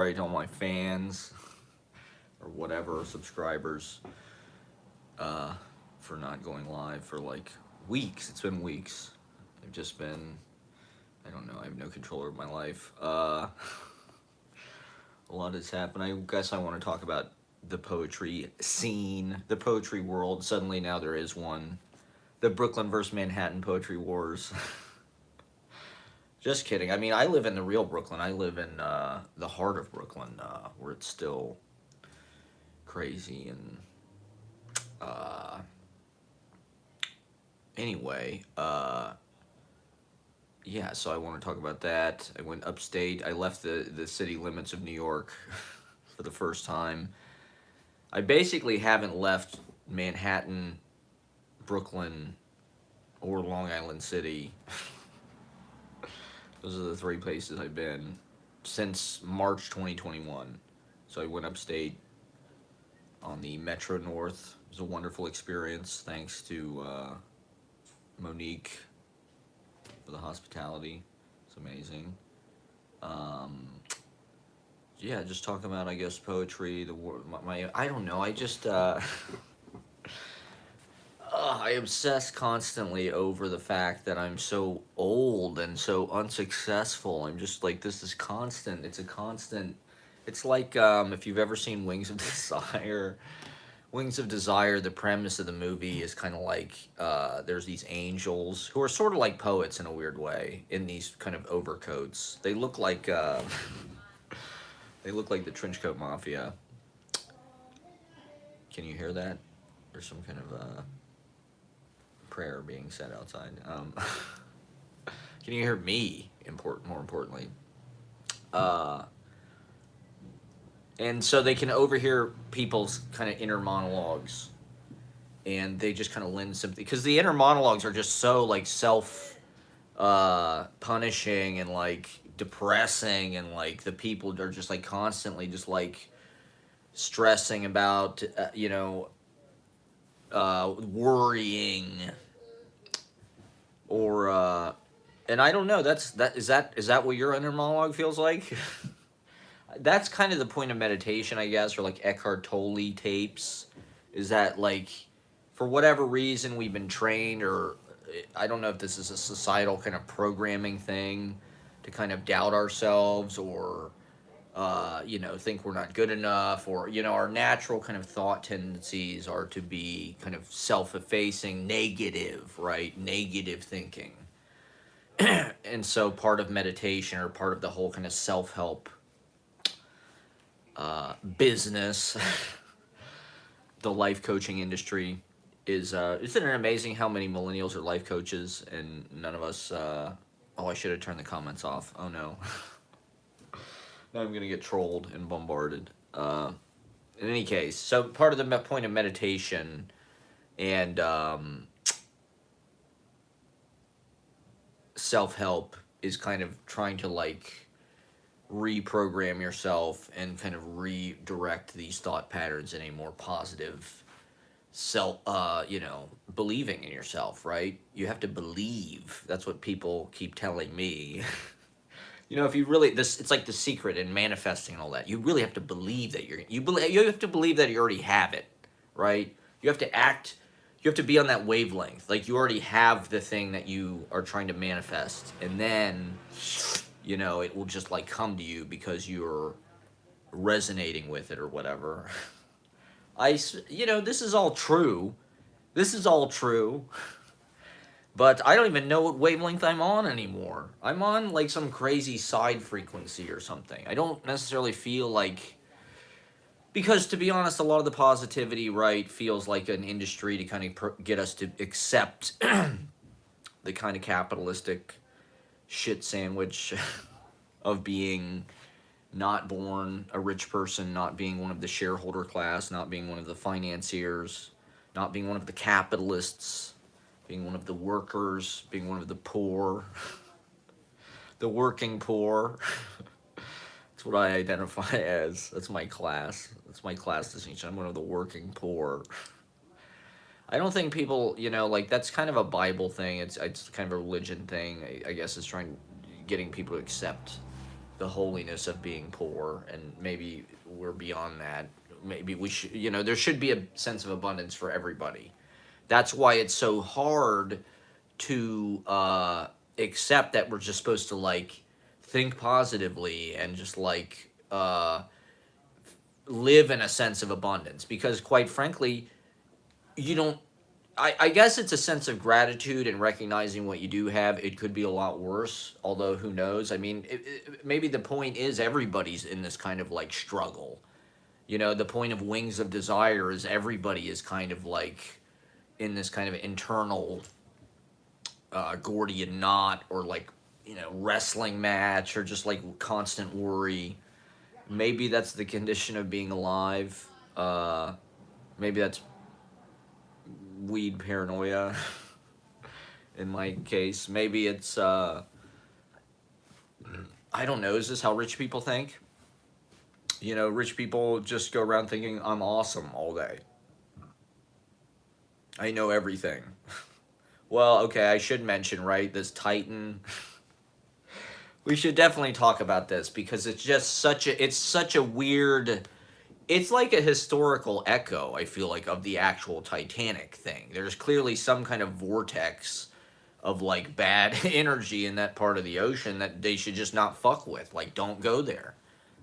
Sorry to all my fans or whatever subscribers uh, for not going live for like weeks. It's been weeks. I've just been, I don't know, I have no control over my life. A lot has happened. I guess I want to talk about the poetry scene, the poetry world. Suddenly now there is one. The Brooklyn versus Manhattan poetry wars. Just kidding. I mean, I live in the real Brooklyn. I live in the heart of Brooklyn, where it's still crazy. And anyway, yeah, so I want to talk about that. I went upstate. I left the city limits of New York for the first time. I basically haven't left Manhattan, Brooklyn, or Long Island City. Those are the three places I've been since March 2021. So I went upstate on the Metro North. It was a wonderful experience. Thanks to Monique for the hospitality. It's amazing. Um, yeah, just talking about, I guess, poetry. I don't know. I just I obsess constantly over the fact that I'm so old and so unsuccessful. I'm just like, this is constant. It's a constant. It's like if you've ever seen Wings of Desire. Wings of Desire, the premise of the movie is kind of like there's these angels who are sort of like poets in a weird way in these kind of overcoats. They look like they look like the Trenchcoat Mafia. Can you hear that? There's some kind of prayer being said outside. Can you hear me? More importantly, uh, and so they can overhear people's kind of inner monologues, and they just kind of lend sympathy because the inner monologues are just so like self punishing and like depressing, and like the people are just like constantly just like stressing about worrying or and I don't know. That what your inner monologue feels like? That's kind of the point of meditation, I guess, or like Eckhart Tolle tapes. Is that like, for whatever reason, we've been trained, or I don't know if this is a societal kind of programming thing to kind of doubt ourselves, or think we're not good enough, or our natural kind of thought tendencies are to be kind of self-effacing, negative, right? Negative thinking. And so part of meditation, or part of the whole kind of self-help business, the life coaching industry, is isn't it amazing how many millennials are life coaches and none of us oh, I should have turned the comments off. Oh no. Now I'm gonna get trolled and bombarded. In any case, so part of the point of meditation and self-help is kind of trying to like reprogram yourself and kind of redirect these thought patterns in a more positive self, believing in yourself, right? You have to believe. That's what people keep telling me. If you really, it's like The Secret and manifesting and all that. You really have to believe that you have to believe that you already have it, right? You have to act. You have to be on that wavelength. Like you already have the thing that you are trying to manifest, and then it will just like come to you because you're resonating with it or whatever. This is all true. This is all true. But I don't even know what wavelength I'm on anymore. I'm on like some crazy side frequency or something. I don't necessarily feel like, because to be honest, a lot of the positivity, right, feels like an industry to kind of get us to accept the kind of capitalistic shit sandwich of being not born a rich person, not being one of the shareholder class, not being one of the financiers, not being one of the capitalists, being one of the workers, being one of the poor, the working poor. That's what I identify as. That's my class. That's my class distinction. I'm one of the working poor. I don't think people, like that's kind of a Bible thing. It's kind of a religion thing. I guess it's getting people to accept the holiness of being poor, and maybe we're beyond that. Maybe we should, there should be a sense of abundance for everybody. That's why it's so hard to accept that we're just supposed to like think positively and just like live in a sense of abundance, because quite frankly, you don't. I guess it's a sense of gratitude and recognizing what you do have. It could be a lot worse, although who knows? I mean, maybe the point is everybody's in this kind of like struggle. The point of Wings of Desire is everybody is kind of like in this kind of internal Gordian knot, or like, wrestling match, or just like constant worry. Maybe that's the condition of being alive. Maybe that's weed paranoia in my case. Maybe it's I don't know, is this how rich people think? Rich people just go around thinking I'm awesome all day. I know everything. Well, okay, I should mention, right, this Titan. We should definitely talk about this, because it's just such a weird, it's like a historical echo, I feel like, of the actual Titanic thing. There's clearly some kind of vortex of like bad energy in that part of the ocean that they should just not fuck with. Like, don't go there.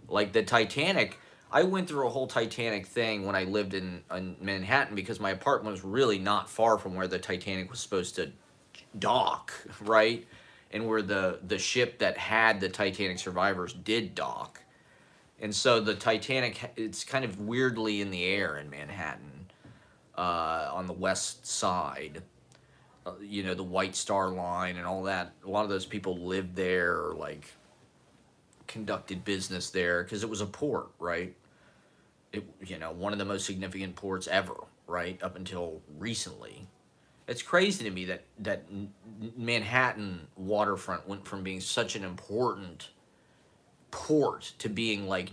Like the Titanic, I went through a whole Titanic thing when I lived in Manhattan, because my apartment was really not far from where the Titanic was supposed to dock, right? And where the ship that had the Titanic survivors did dock. And so the Titanic, it's kind of weirdly in the air in Manhattan, on the west side. The White Star Line and all that. A lot of those people lived there, or like conducted business there, because it was a port, right? One of the most significant ports ever, right? Up until recently. It's crazy to me that Manhattan waterfront went from being such an important port to being like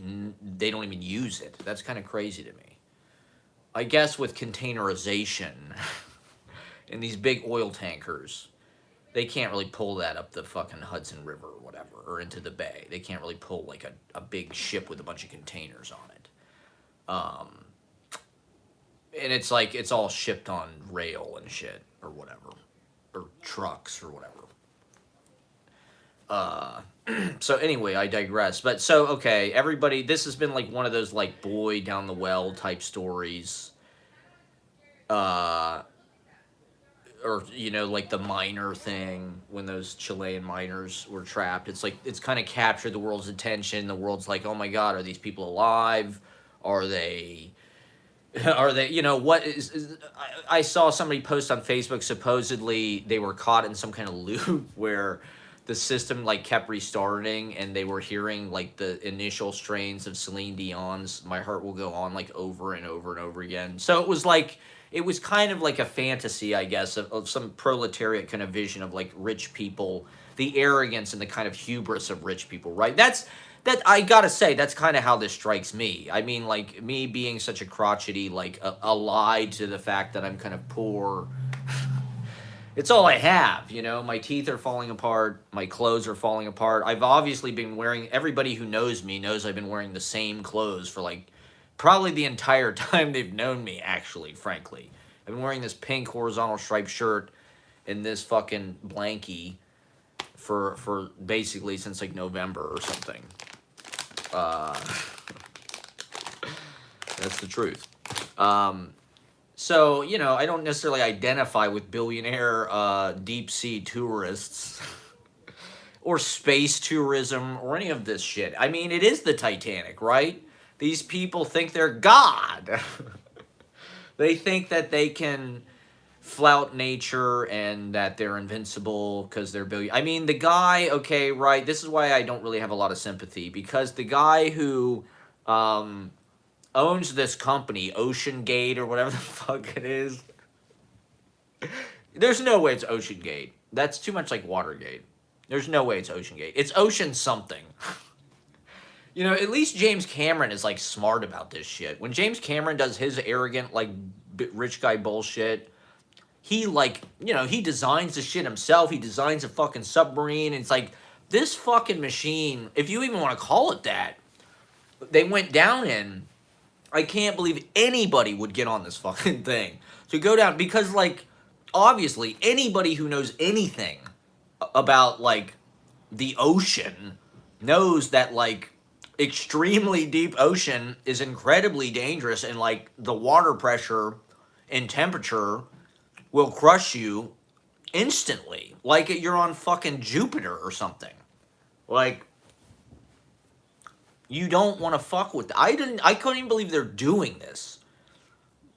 they don't even use it. That's kind of crazy to me. I guess with containerization and these big oil tankers, they can't really pull that up the fucking Hudson River or whatever, or into the bay. They can't really pull like a big ship with a bunch of containers on it. And it's like it's all shipped on rail and shit, or whatever, or trucks or whatever. So anyway, I digress. But so, okay, everybody, this has been like one of those like boy down the well type stories. Or, like the miner thing, when those Chilean miners were trapped. It's like, it's kind of captured the world's attention. The world's like, oh my God, are these people alive? Are they, what is I saw somebody post on Facebook, supposedly they were caught in some kind of loop where the system like kept restarting, and they were hearing like the initial strains of Celine Dion's "My Heart Will Go On" like over and over and over again. So it was kind of like a fantasy, I guess, of some proletariat kind of vision of like rich people, the arrogance and the kind of hubris of rich people, right? That I gotta say, that's kind of how this strikes me. I mean, like me being such a crotchety, like allied to the fact that I'm kind of poor. It's all I have, My teeth are falling apart. My clothes are falling apart. I've obviously been wearing, everybody who knows me knows I've been wearing the same clothes for like probably the entire time they've known me, actually, frankly. I've been wearing this pink horizontal striped shirt and this fucking blankie for basically since like November or something. That's the truth. So, I don't necessarily identify with billionaire deep sea tourists or space tourism or any of this shit. I mean, it is the Titanic, right? These people think they're God. They think that they can flout nature and that they're invincible because they're I mean, the guy, okay, right, this is why I don't really have a lot of sympathy, because the guy who owns this company, Ocean Gate or whatever the fuck it is. There's no way it's Ocean Gate. That's too much like Watergate. There's no way it's Ocean Gate. It's Ocean something. At least James Cameron is like smart about this shit. When James Cameron does his arrogant like rich guy bullshit, he like, he designs the shit himself. He designs a fucking submarine. And it's like This fucking machine, if you even want to call it that, they went down in. I can't believe anybody would get on this fucking thing to go down because, like, obviously, anybody who knows anything about, like, the ocean knows that, like, extremely deep ocean is incredibly dangerous, and, like, the water pressure and temperature will crush you instantly, like you're on fucking Jupiter or something. Like, you don't want to fuck with. I couldn't even believe they're doing this.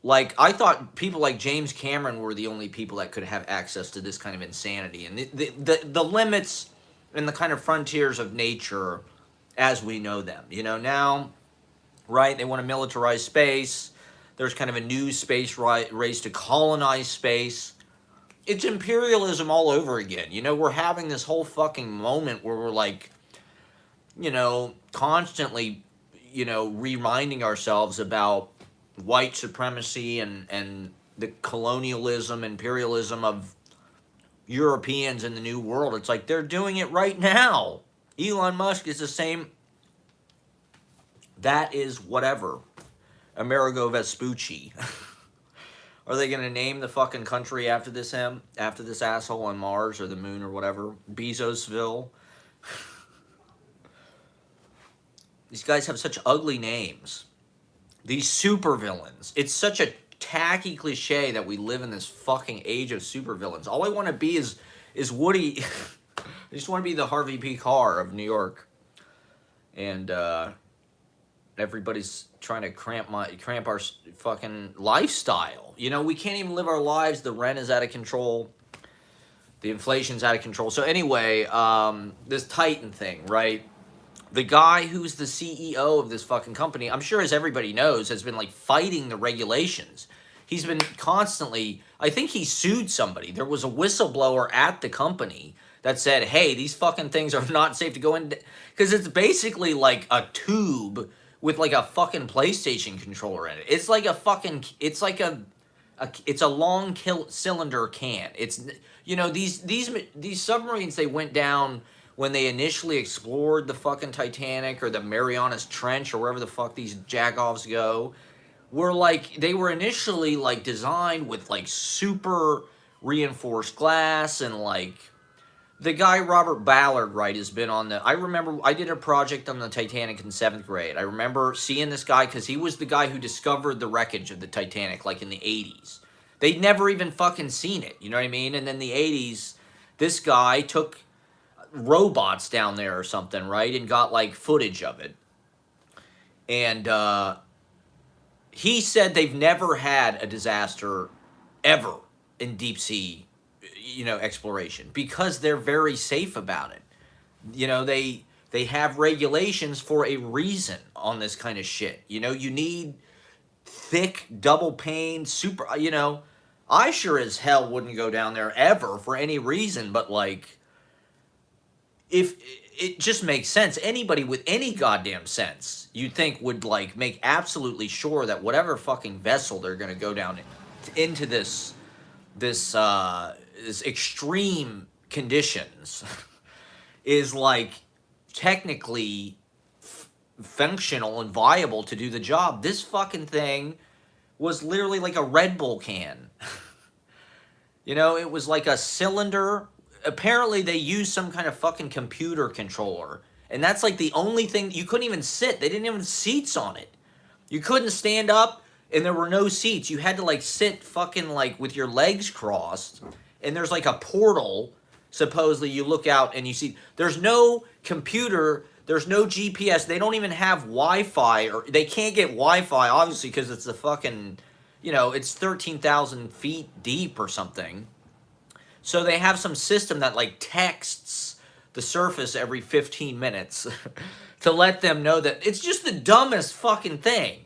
Like, I thought people like James Cameron were the only people that could have access to this kind of insanity, and the limits and the kind of frontiers of nature as we know them. You know, now, right? They want to militarize space. There's kind of a new space race to colonize space. It's imperialism all over again. You know, we're having this whole fucking moment where we're like, you know, constantly, you know, reminding ourselves about white supremacy and the colonialism, imperialism of Europeans in the New World. It's like they're doing it right now. Elon Musk is the same. That is whatever. Amerigo Vespucci. Are they going to name the fucking country after this him? After this asshole on Mars or the moon or whatever? Bezosville? These guys have such ugly names. These supervillains. It's such a tacky cliche that we live in this fucking age of supervillains. All I want to be is Woody. I just want to be the Harvey P. Carr of New York. And everybody's trying to cramp our fucking lifestyle. You know, we can't even live our lives. The rent is out of control. The inflation's out of control. So anyway, this Titan thing, right? The guy who's the CEO of this fucking company, I'm sure as everybody knows, has been like fighting the regulations. He's been constantly, I think he sued somebody. There was a whistleblower at the company that said, hey, these fucking things are not safe to go in. Because it's basically like a tube with like a fucking PlayStation controller in it. It's like a fucking, it's like it's a long cylinder can. It's, you know, these submarines, they went down when they initially explored the fucking Titanic or the Marianas Trench or wherever the fuck these jagoffs go, were like, they were initially like designed with like super reinforced glass, and like the guy Robert Ballard, right, has been on the, I remember I did a project on the Titanic in 7th grade. I remember seeing this guy because he was the guy who discovered the wreckage of the Titanic like in the 80s. They'd never even fucking seen it, you know what I mean? And then the 80s, this guy took robots down there or something, right, and got like footage of it. And he said they've never had a disaster ever in deep sea, you know, exploration, because they're very safe about it. You know, they have regulations for a reason on this kind of shit. You know, you need thick double pane super, you know, I sure as hell wouldn't go down there ever for any reason, but like, if it just makes sense, anybody with any goddamn sense, you'd think would like make absolutely sure that whatever fucking vessel they're going to go down into this extreme conditions is like technically functional and viable to do the job. This fucking thing was literally like a Red Bull can. You know, it was like a cylinder. Apparently they used some kind of fucking computer controller, and that's like the only thing. You couldn't even sit. They didn't even have seats on it. You couldn't stand up, and there were no seats. You had to like sit fucking like with your legs crossed, and there's like a portal. Supposedly you look out and you see there's no computer, there's no GPS. They don't even have Wi-Fi, or they can't get Wi-Fi obviously because it's a fucking, you know, it's 13,000 feet deep or something. So they have some system that like texts the surface every 15 minutes to let them know that it's just the dumbest fucking thing.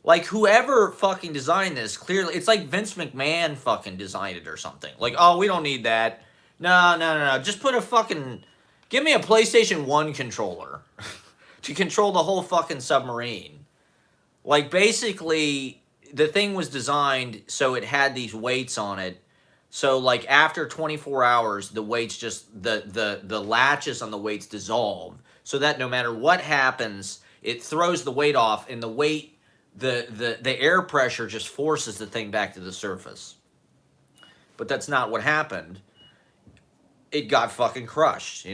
Like, whoever fucking designed this, clearly, it's like Vince McMahon fucking designed it or something. Like, oh, we don't need that. No. Just put a fucking, give me a PlayStation 1 controller to control the whole fucking submarine. Like, basically, the thing was designed so it had these weights on it So like after 24 hours, the weights just the latches on the weights dissolve, so that no matter what happens, it throws the weight off, and the weight the air pressure just forces the thing back to the surface. But that's not what happened. It got fucking crushed,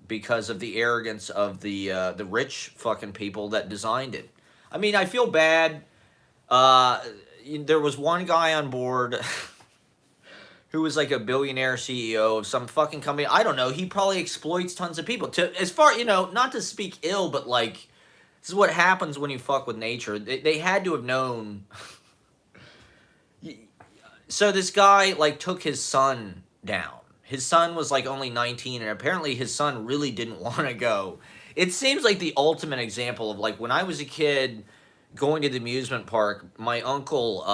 because of the arrogance of the rich fucking people that designed it. I mean, I feel bad. Uh, there was one guy on board who was like a billionaire CEO of some fucking company. I don't know. He probably exploits tons of people. To as far not to speak ill, but like this is what happens when you fuck with nature. They had to have known. So this guy like took his son down. His son was like only 19, and apparently his son really didn't want to go. It seems like the ultimate example of like when I was a kid going to the amusement park, my uncle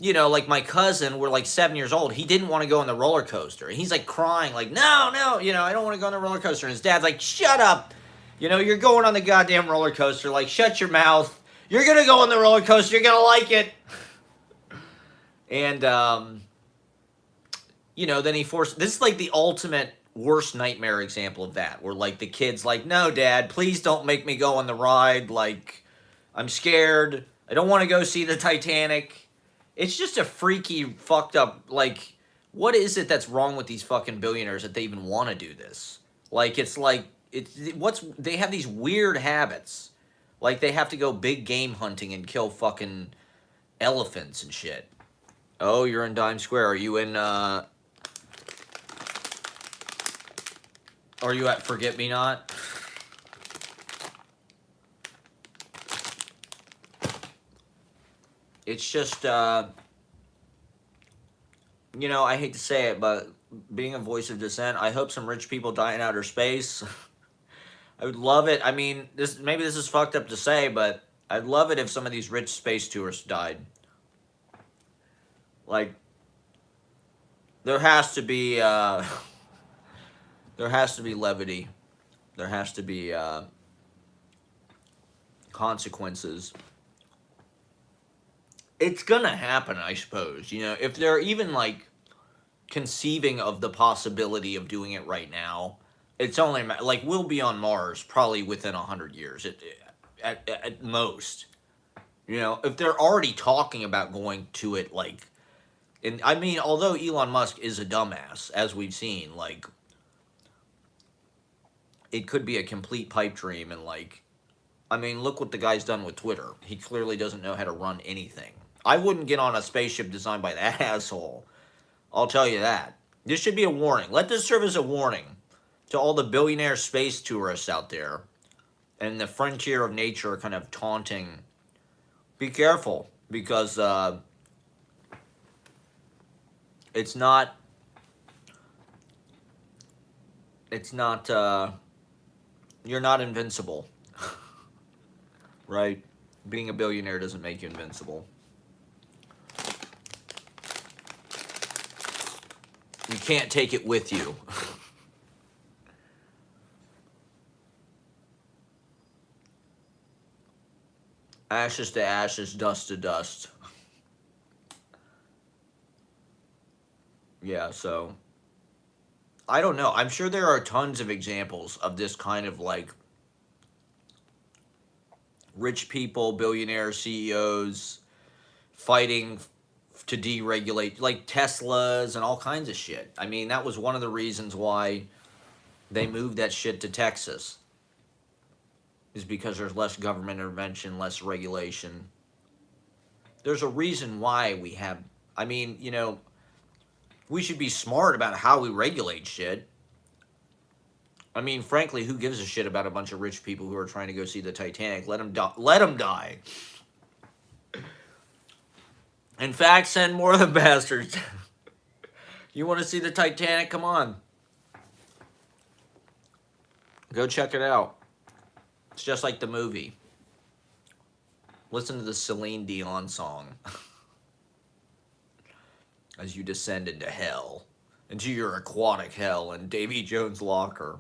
like my cousin, we're like 7 years old. He didn't want to go on the roller coaster. And he's like crying, like, no, no, I don't want to go on the roller coaster. And his dad's like, shut up. You're going on the goddamn roller coaster. Like, shut your mouth. You're going to go on the roller coaster. You're going to like it. And, then he forced, this is like the ultimate worst nightmare example of that, where like the kid's like, no, Dad, please don't make me go on the ride. Like, I'm scared. I don't want to go see the Titanic. It's just a freaky, fucked up, like, what is it that's wrong with these fucking billionaires that they even want to do this? Like, they have these weird habits. Like, they have to go big game hunting and kill fucking elephants and shit. Oh, you're in Dime Square. Are you at Forget Me Not? It's just, I hate to say it, but being a voice of dissent, I hope some rich people die in outer space. I would love it. I mean, maybe this is fucked up to say, but I'd love it if some of these rich space tourists died. Like, there has to be levity. There has to be consequences. It's gonna happen, I suppose. If they're even like conceiving of the possibility of doing it right now, it's only like we'll be on Mars probably within 100 years at most. If they're already talking about going to it, like, and I mean, although Elon Musk is a dumbass, as we've seen, like, it could be a complete pipe dream, and like, I mean, look what the guy's done with Twitter. He clearly doesn't know how to run anything. I wouldn't get on a spaceship designed by that asshole. I'll tell you that. This should be a warning. Let this serve as a warning to all the billionaire space tourists out there and the frontier of nature kind of taunting. Be careful, because it's not, you're not invincible. Right? Being a billionaire doesn't make you invincible. You can't take it with you. Ashes to ashes, dust to dust. Yeah, so I don't know. I'm sure there are tons of examples of this kind of like rich people, billionaire CEOs fighting to deregulate, like Teslas and all kinds of shit. I mean, that was one of the reasons why they moved that shit to Texas, is because there's less government intervention, less regulation. There's a reason why we have, I mean, we should be smart about how we regulate shit. I mean, frankly, who gives a shit about a bunch of rich people who are trying to go see the Titanic? Let them die. Let them die. In fact, send more of the bastards. You want to see the Titanic? Come on. Go check it out. It's just like the movie. Listen to the Celine Dion song. As you descend into hell. Into your aquatic hell in Davy Jones' locker.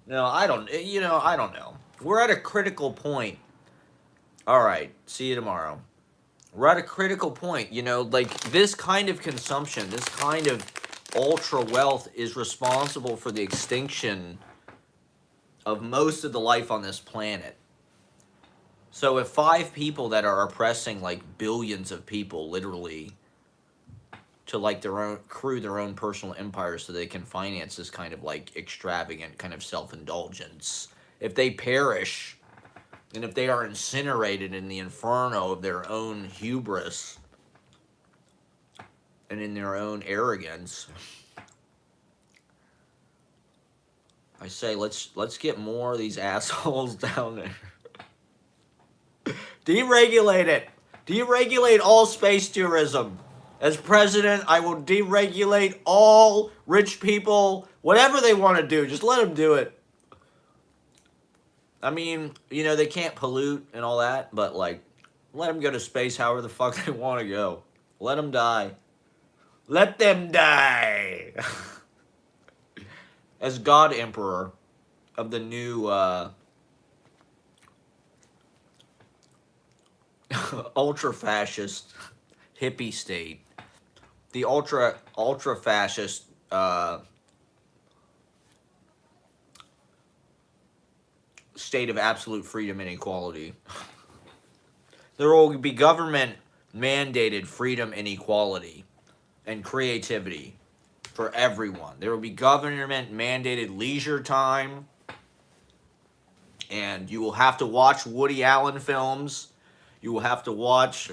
No, I don't know. We're at a critical point. All right. See you tomorrow. we're at a critical point. You know, like this kind of consumption, this kind of ultra wealth is responsible for the extinction of most of the life on this planet. So if 5 people that are oppressing like billions of people, literally, to like their own crew, their own personal empires, so they can finance this kind of like extravagant kind of self-indulgence, if they perish and if they are incinerated in the inferno of their own hubris and in their own arrogance, I say let's get more of these assholes down there. Deregulate it. Deregulate all space tourism. As president, I will deregulate all rich people, whatever they want to do. Just let them do it. I mean, you know, they can't pollute and all that, but like, let them go to space however the fuck they want to go. Let them die. Let them die. As God Emperor of the new ultra-fascist hippie state, the ultra-fascist state of absolute freedom and equality. There will be government mandated freedom and equality and creativity for everyone. There will be government mandated leisure time, and you will have to watch Woody Allen films. You will have to watch.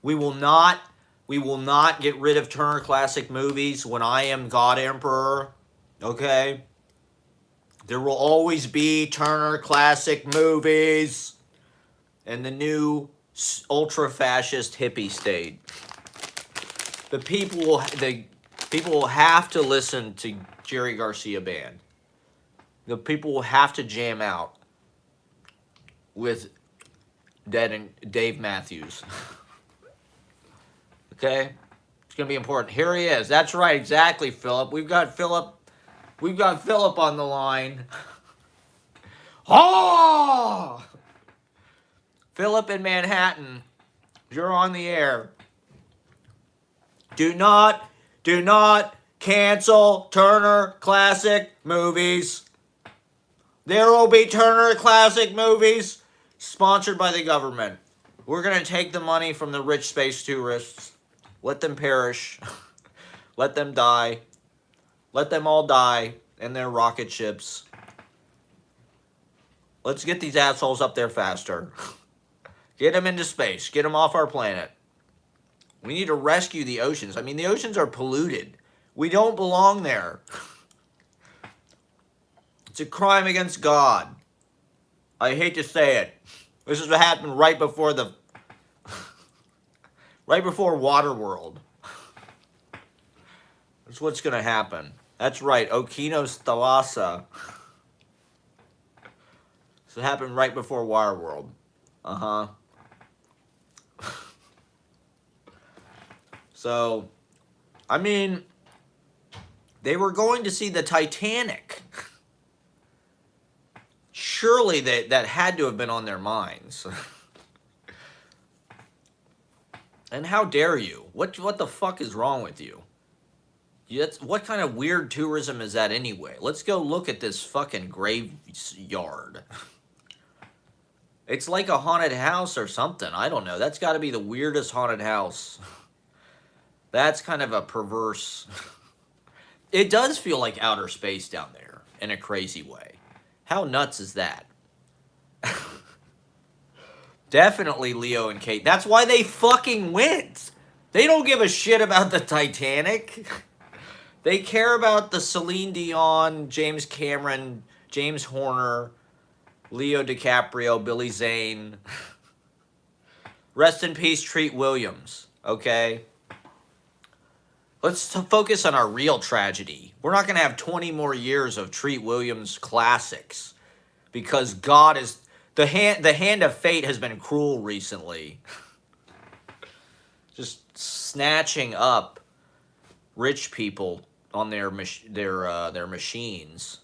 We will not get rid of Turner Classic Movies when I am God Emperor. Okay? There will always be Turner Classic Movies and the new ultra-fascist hippie state. The people will have to listen to Jerry Garcia Band. The people will have to jam out with Dave Matthews. Okay? It's going to be important. Here he is. That's right, exactly, Philip. We've got Philip on the line. Oh! Philip in Manhattan, you're on the air. Do not cancel Turner Classic Movies. There will be Turner Classic Movies sponsored by the government. We're going to take the money from the rich space tourists. Let them perish. Let them die. Let them all die in their rocket ships. Let's get these assholes up there faster. Get them into space. Get them off our planet. We need to rescue the oceans. I mean, the oceans are polluted. We don't belong there. It's a crime against God. I hate to say it. This is what happened right before Waterworld. That's what's going to happen. That's right, Okinos Thalassa. So it happened right before Waterworld. Uh-huh. So, I mean, they were going to see the Titanic. Surely that had to have been on their minds. And how dare you? What the fuck is wrong with you? What kind of weird tourism is that anyway? Let's go look at this fucking graveyard. It's like a haunted house or something. I don't know. That's got to be the weirdest haunted house. That's kind of a perverse... It does feel like outer space down there in a crazy way. How nuts is that? Definitely Leo and Kate. That's why they fucking went. They don't give a shit about the Titanic. They care about the Celine Dion, James Cameron, James Horner, Leo DiCaprio, Billy Zane. Rest in peace, Treat Williams. Okay? Let's focus on our real tragedy. We're not going to have 20 more years of Treat Williams classics because God is... The hand of fate has been cruel recently. Just snatching up rich people on their machines,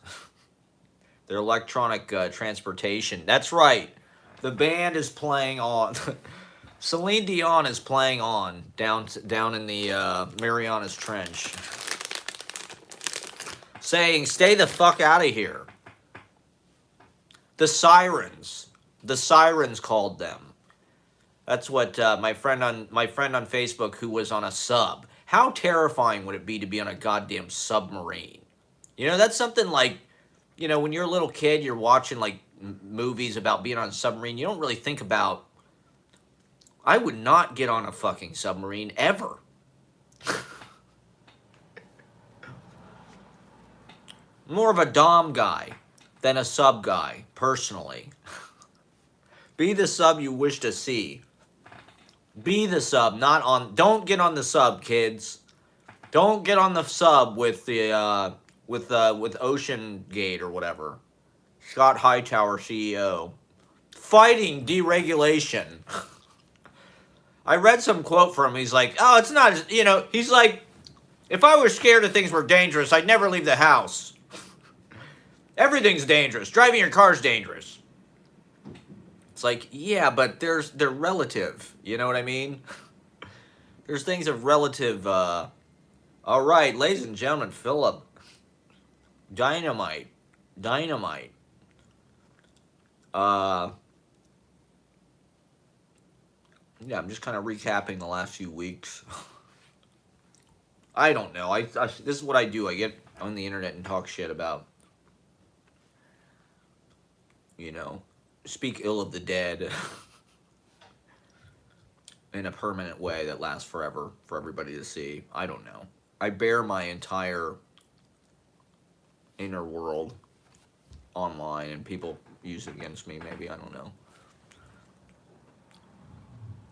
their electronic transportation. That's right. The band is playing on Celine Dion is playing on down in the Marianas Trench, saying, "Stay the fuck out of here." The sirens called them. That's what my friend on Facebook, who was on a sub. How terrifying would it be to be on a goddamn submarine? That's something like, when you're a little kid, you're watching like movies about being on a submarine. You don't really think about. I would not get on a fucking submarine ever. More of a dom guy than a sub guy, personally. Be the sub you wish to see. Be the sub, not on. Don't get on the sub, kids. Don't get on the sub with the with Ocean Gate or whatever. Scott Hightower, CEO, fighting deregulation. I read some quote from him. He's like, "Oh, it's not. He's like, if I was scared that things were dangerous, I'd never leave the house. Everything's dangerous. Driving your car's dangerous." It's like, yeah, but they're relative. You know what I mean? There's things of relative. All right, ladies and gentlemen, Philip. Dynamite. Yeah, I'm just kind of recapping the last few weeks. I don't know. This is what I do. I get on the internet and talk shit about, speak ill of the dead in a permanent way that lasts forever for everybody to see. I don't know. I bear my entire inner world online, and people use it against me, maybe. I don't know.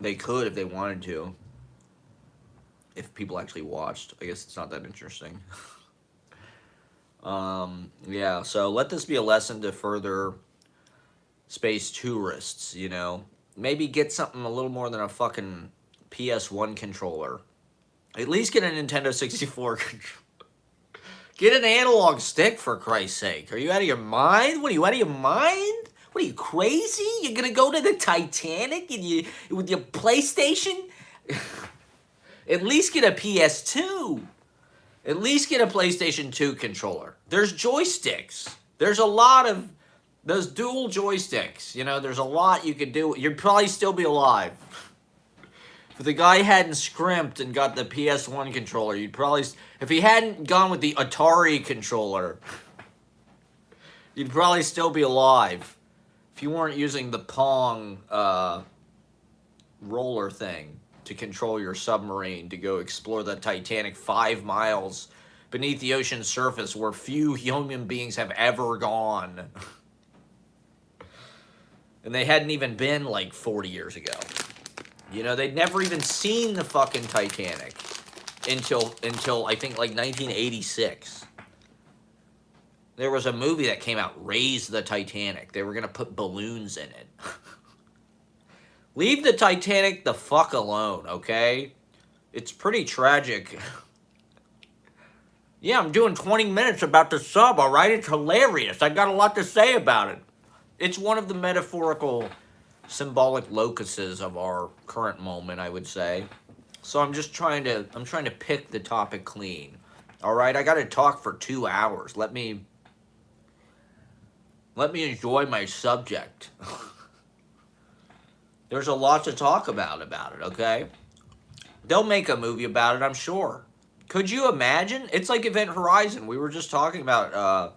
They could if they wanted to. If people actually watched. I guess it's not that interesting. Yeah, so let this be a lesson to further space tourists, Maybe get something a little more than a fucking PS1 controller. At least get a Nintendo 64 controller. Get an analog stick, for Christ's sake. Are you out of your mind? What, are you out of your mind? What, are you crazy? You're gonna go to the Titanic with your PlayStation? At least get a PS2. At least get a PlayStation 2 controller. There's joysticks. There's a lot of those dual joysticks. There's a lot you could do. You'd probably still be alive. If the guy hadn't scrimped and got the PS1 controller, you'd probably... If he hadn't gone with the Atari controller, you'd probably still be alive. If you weren't using the Pong roller thing to control your submarine to go explore the Titanic 5 miles beneath the ocean surface where few human beings have ever gone. And they hadn't even been like 40 years ago. They'd never even seen the fucking Titanic until I think like 1986. There was a movie that came out, Raise the Titanic. They were going to put balloons in it. Leave the Titanic the fuck alone, okay? It's pretty tragic. Yeah, I'm doing 20 minutes about the sub, all right? It's hilarious. I got a lot to say about it. It's one of the metaphorical, symbolic locuses of our current moment, I would say. So I'm trying to pick the topic clean. All right, I got to talk for 2 hours. Let me enjoy my subject. There's a lot to talk about it, okay? They'll make a movie about it, I'm sure. Could you imagine? It's like Event Horizon. We were just talking about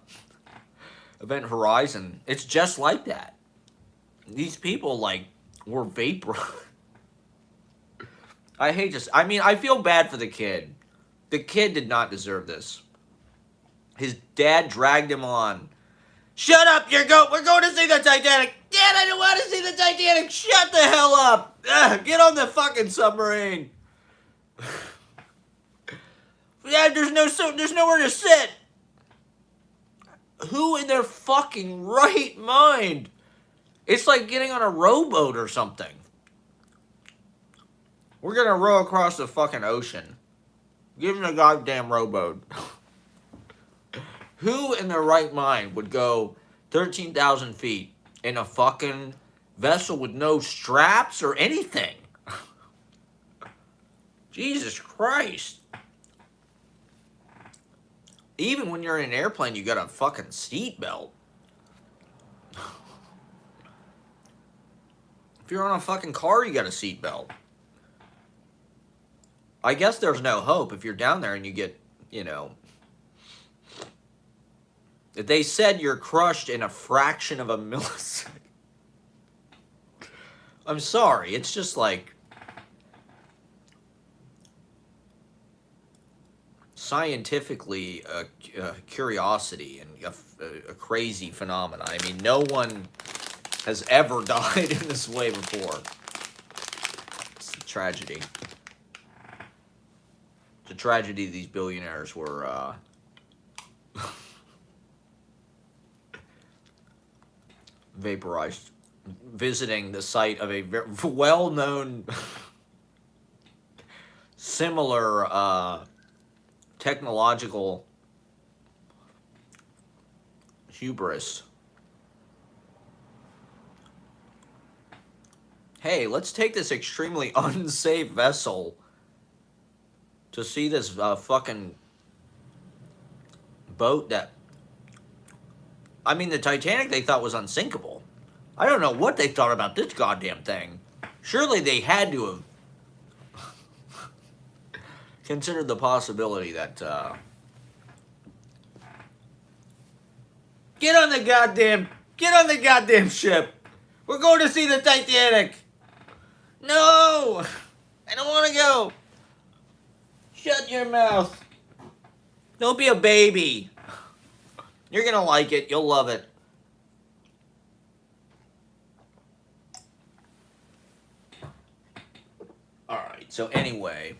Event Horizon. It's just like that. These people, were vapor. I hate this. I mean, I feel bad for the kid. The kid did not deserve this. His dad dragged him on. Shut up, we're going to see the Titanic. Dad, I don't want to see the Titanic. Shut the hell up. Ugh, get on the fucking submarine. Dad, there's nowhere to sit. Who in their fucking right mind? It's like getting on a rowboat or something. We're gonna row across the fucking ocean. Give him a goddamn rowboat. Who in their right mind would go 13,000 feet in a fucking vessel with no straps or anything? Jesus Christ. Even when you're in an airplane, you got a fucking seatbelt. If you're on a fucking car, you got a seatbelt. I guess there's no hope if you're down there and you get, you know... If they said you're crushed in a fraction of a millisecond. I'm sorry, it's just like... scientifically a curiosity and a crazy phenomenon. I mean, no one has ever died in this way before. It's a tragedy. It's a tragedy these billionaires were vaporized visiting the site of a well-known similar technological hubris. Hey, let's take this extremely unsafe vessel to see this fucking boat that... I mean, the Titanic they thought was unsinkable. I don't know what they thought about this goddamn thing. Surely they had to have considered the possibility that, get on the goddamn ship. We're going to see the Titanic. No, I don't want to go. Shut your mouth. Don't be a baby. You're gonna like it. You'll love it. All right. So anyway.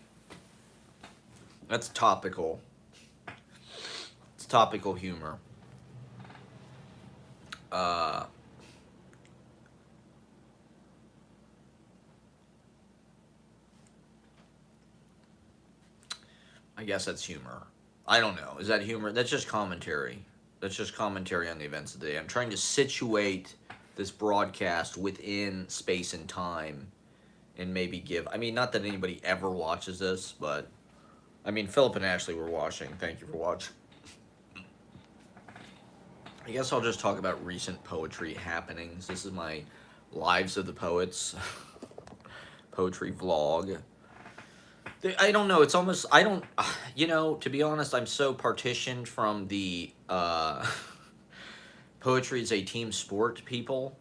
That's topical. It's topical humor. I guess that's humor. I don't know. Is that humor? That's just commentary. That's just commentary on the events of the day. I'm trying to situate this broadcast within space and time and maybe give... I mean, not that anybody ever watches this, but... I mean, Philip and Ashley were watching. Thank you for watching. I guess I'll just talk about recent poetry happenings. This is my Lives of the Poets poetry vlog. I don't know. It's almost... I don't... You know, to be honest, I'm so partitioned from the poetry is a team sport people.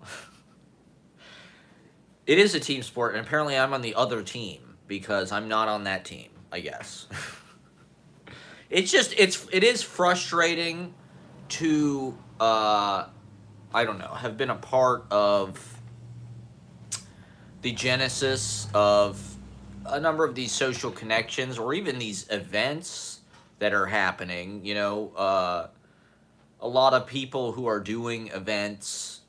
It is a team sport, and apparently I'm on the other team because I'm not on that team. I guess. It is frustrating to, I don't know, have been a part of the genesis of a number of these social connections or even these events that are happening. You know, a lot of people who are doing events,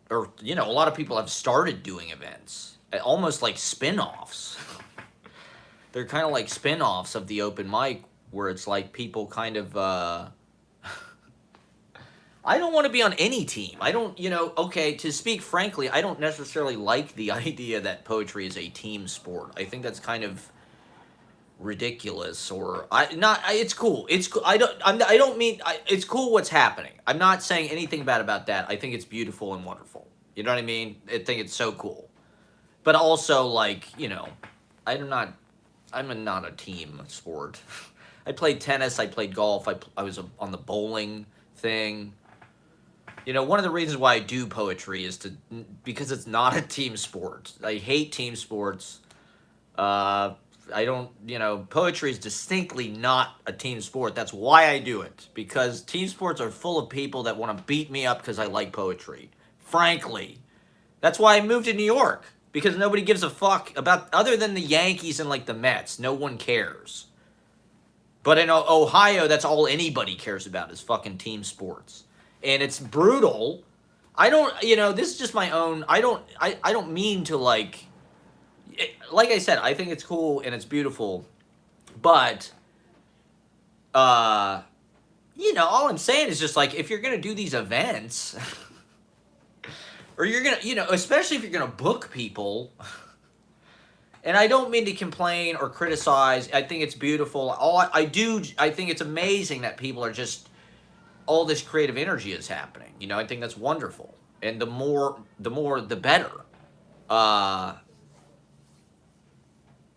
or, you know, a lot of people have started doing events, almost like spin-offs. They're kind of like spin-offs of the open mic, where it's like people kind of, I don't want to be on any team. I don't, you know, okay, to speak frankly, I don't necessarily like the idea that poetry is a team sport. I think that's kind of ridiculous, or, it's cool. It's cool. It's cool what's happening. I'm not saying anything bad about that. I think it's beautiful and wonderful. You know what I mean? I think it's so cool. But also, like, you know, I'm not a team sport. I played tennis. I played golf. I was on the bowling thing. You know, one of the reasons why I do poetry is because it's not a team sport. I hate team sports. I don't, you know, poetry is distinctly not a team sport. That's why I do it. Because team sports are full of people that want to beat me up because I like poetry. Frankly. That's why I moved to New York. Because nobody gives a fuck about, other than the Yankees and like the Mets, no one cares. But in Ohio, that's all anybody cares about is fucking team sports. And it's brutal. I don't, you know, this is just my own, I don't mean to like I said, I think it's cool and it's beautiful. But, you know, all I'm saying is just like, if you're going to do these events... Or you're going to, you know, especially if you're going to book people, And I don't mean to complain or criticize. I think it's beautiful. I think it's amazing that people are just, all this creative energy is happening. I think that's wonderful. And the better. Uh,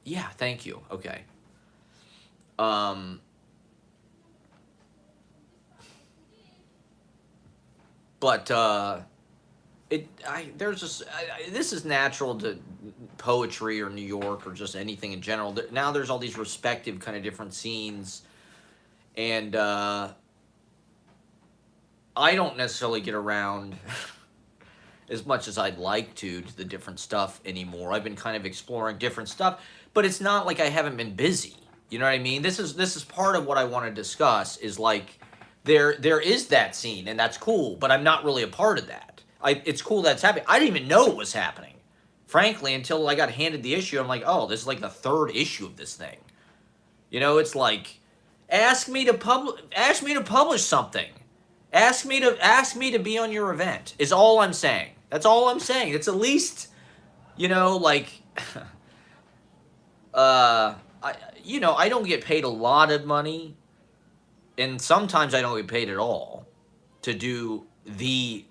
yeah, thank you. Okay. Um, but there's just this is natural to poetry or New York or just anything in general. Now there's all these respective kind of different scenes, and I don't necessarily get around as much as I'd like to the different stuff anymore. I've been kind of exploring different stuff, but it's not like I haven't been busy. You know what I mean? This is part of what I want to discuss is like there is that scene and that's cool, but I'm not really a part of that. It's cool that's happening. I didn't even know it was happening. Frankly, until I got handed the issue, I'm like, "Oh, this is like the third issue of this thing." It's like ask me to publish something. Ask me to be on your event. Is all I'm saying. That's all I'm saying. It's at least, like I don't get paid a lot of money, and sometimes I don't get paid at all to do the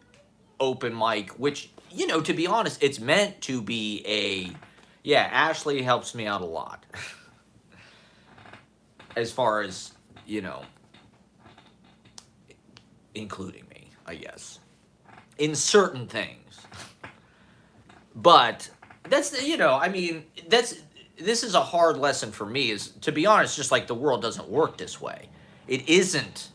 open mic, which, to be honest, it's meant to be yeah, Ashley helps me out a lot. As far as, including me, I guess, in certain things. But this is a hard lesson for me, is, to be honest, just like the world doesn't work this way. It isn't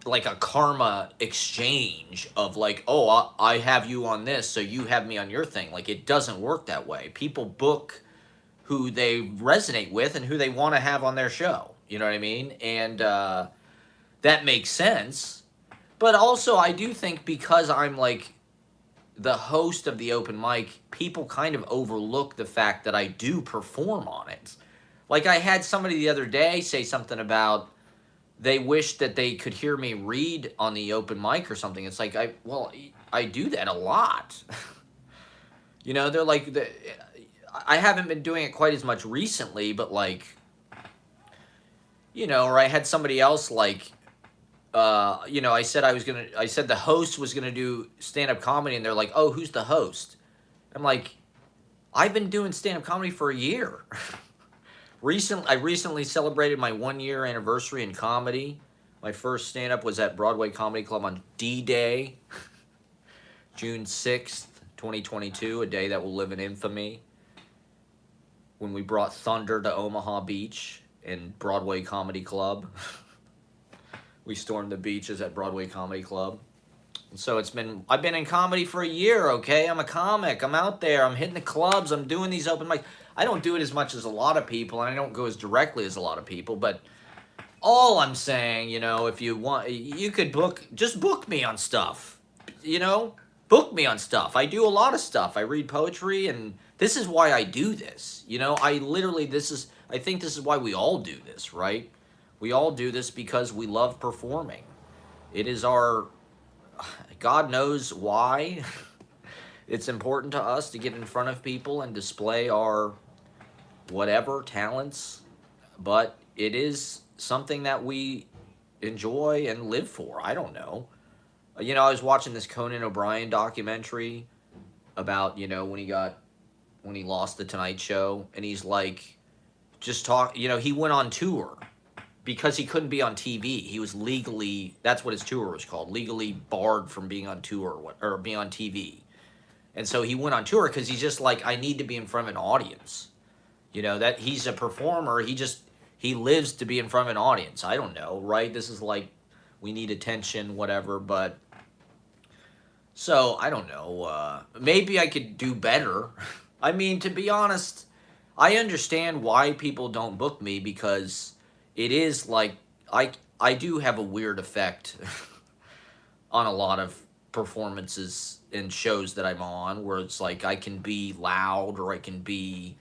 like a karma exchange of like, oh, I have you on this, so you have me on your thing. Like, it doesn't work that way. People book who they resonate with and who they want to have on their show. You know what I mean? And that makes sense. But also, I do think because I'm like the host of the open mic, people kind of overlook the fact that I do perform on it. Like, I had somebody the other day say something about they wish that they could hear me read on the open mic or something. It's like, I do that a lot. They're like, I haven't been doing it quite as much recently, but like, or I had somebody else like, I said the host was gonna do stand-up comedy, and they're like, oh, who's the host? I'm like, I've been doing stand-up comedy for a year. I recently celebrated my 1-year anniversary in comedy. My first stand-up was at Broadway Comedy Club on D-Day, June 6th, 2022, a day that will live in infamy, when we brought thunder to Omaha Beach in Broadway Comedy Club. We stormed the beaches at Broadway Comedy Club. And so I've been in comedy for a year, okay? I'm a comic. I'm out there. I'm hitting the clubs. I'm doing these open mics. I don't do it as much as a lot of people, and I don't go as directly as a lot of people, but all I'm saying, if you want, you could just book me on stuff, book me on stuff. I do a lot of stuff. I read poetry, and this is why I do this. I think this is why we all do this, right? We all do this because we love performing. It is God knows why. It's important to us to get in front of people and display our whatever talents, but it is something that we enjoy and live for. I don't know. I was watching this Conan O'Brien documentary about, when he lost the Tonight Show, and he's like, he went on tour because he couldn't be on TV. He was that's what his tour was called, legally barred from being on tour or being on TV. And so he went on tour because he's just like, I need to be in front of an audience. That he's a performer. He lives to be in front of an audience. I don't know, right? This is like, we need attention, whatever. But so I don't know. Maybe I could do better. I mean, to be honest, I understand why people don't book me, because it is like, I do have a weird effect on a lot of performances and shows that I'm on, where it's like I can be loud, or I can be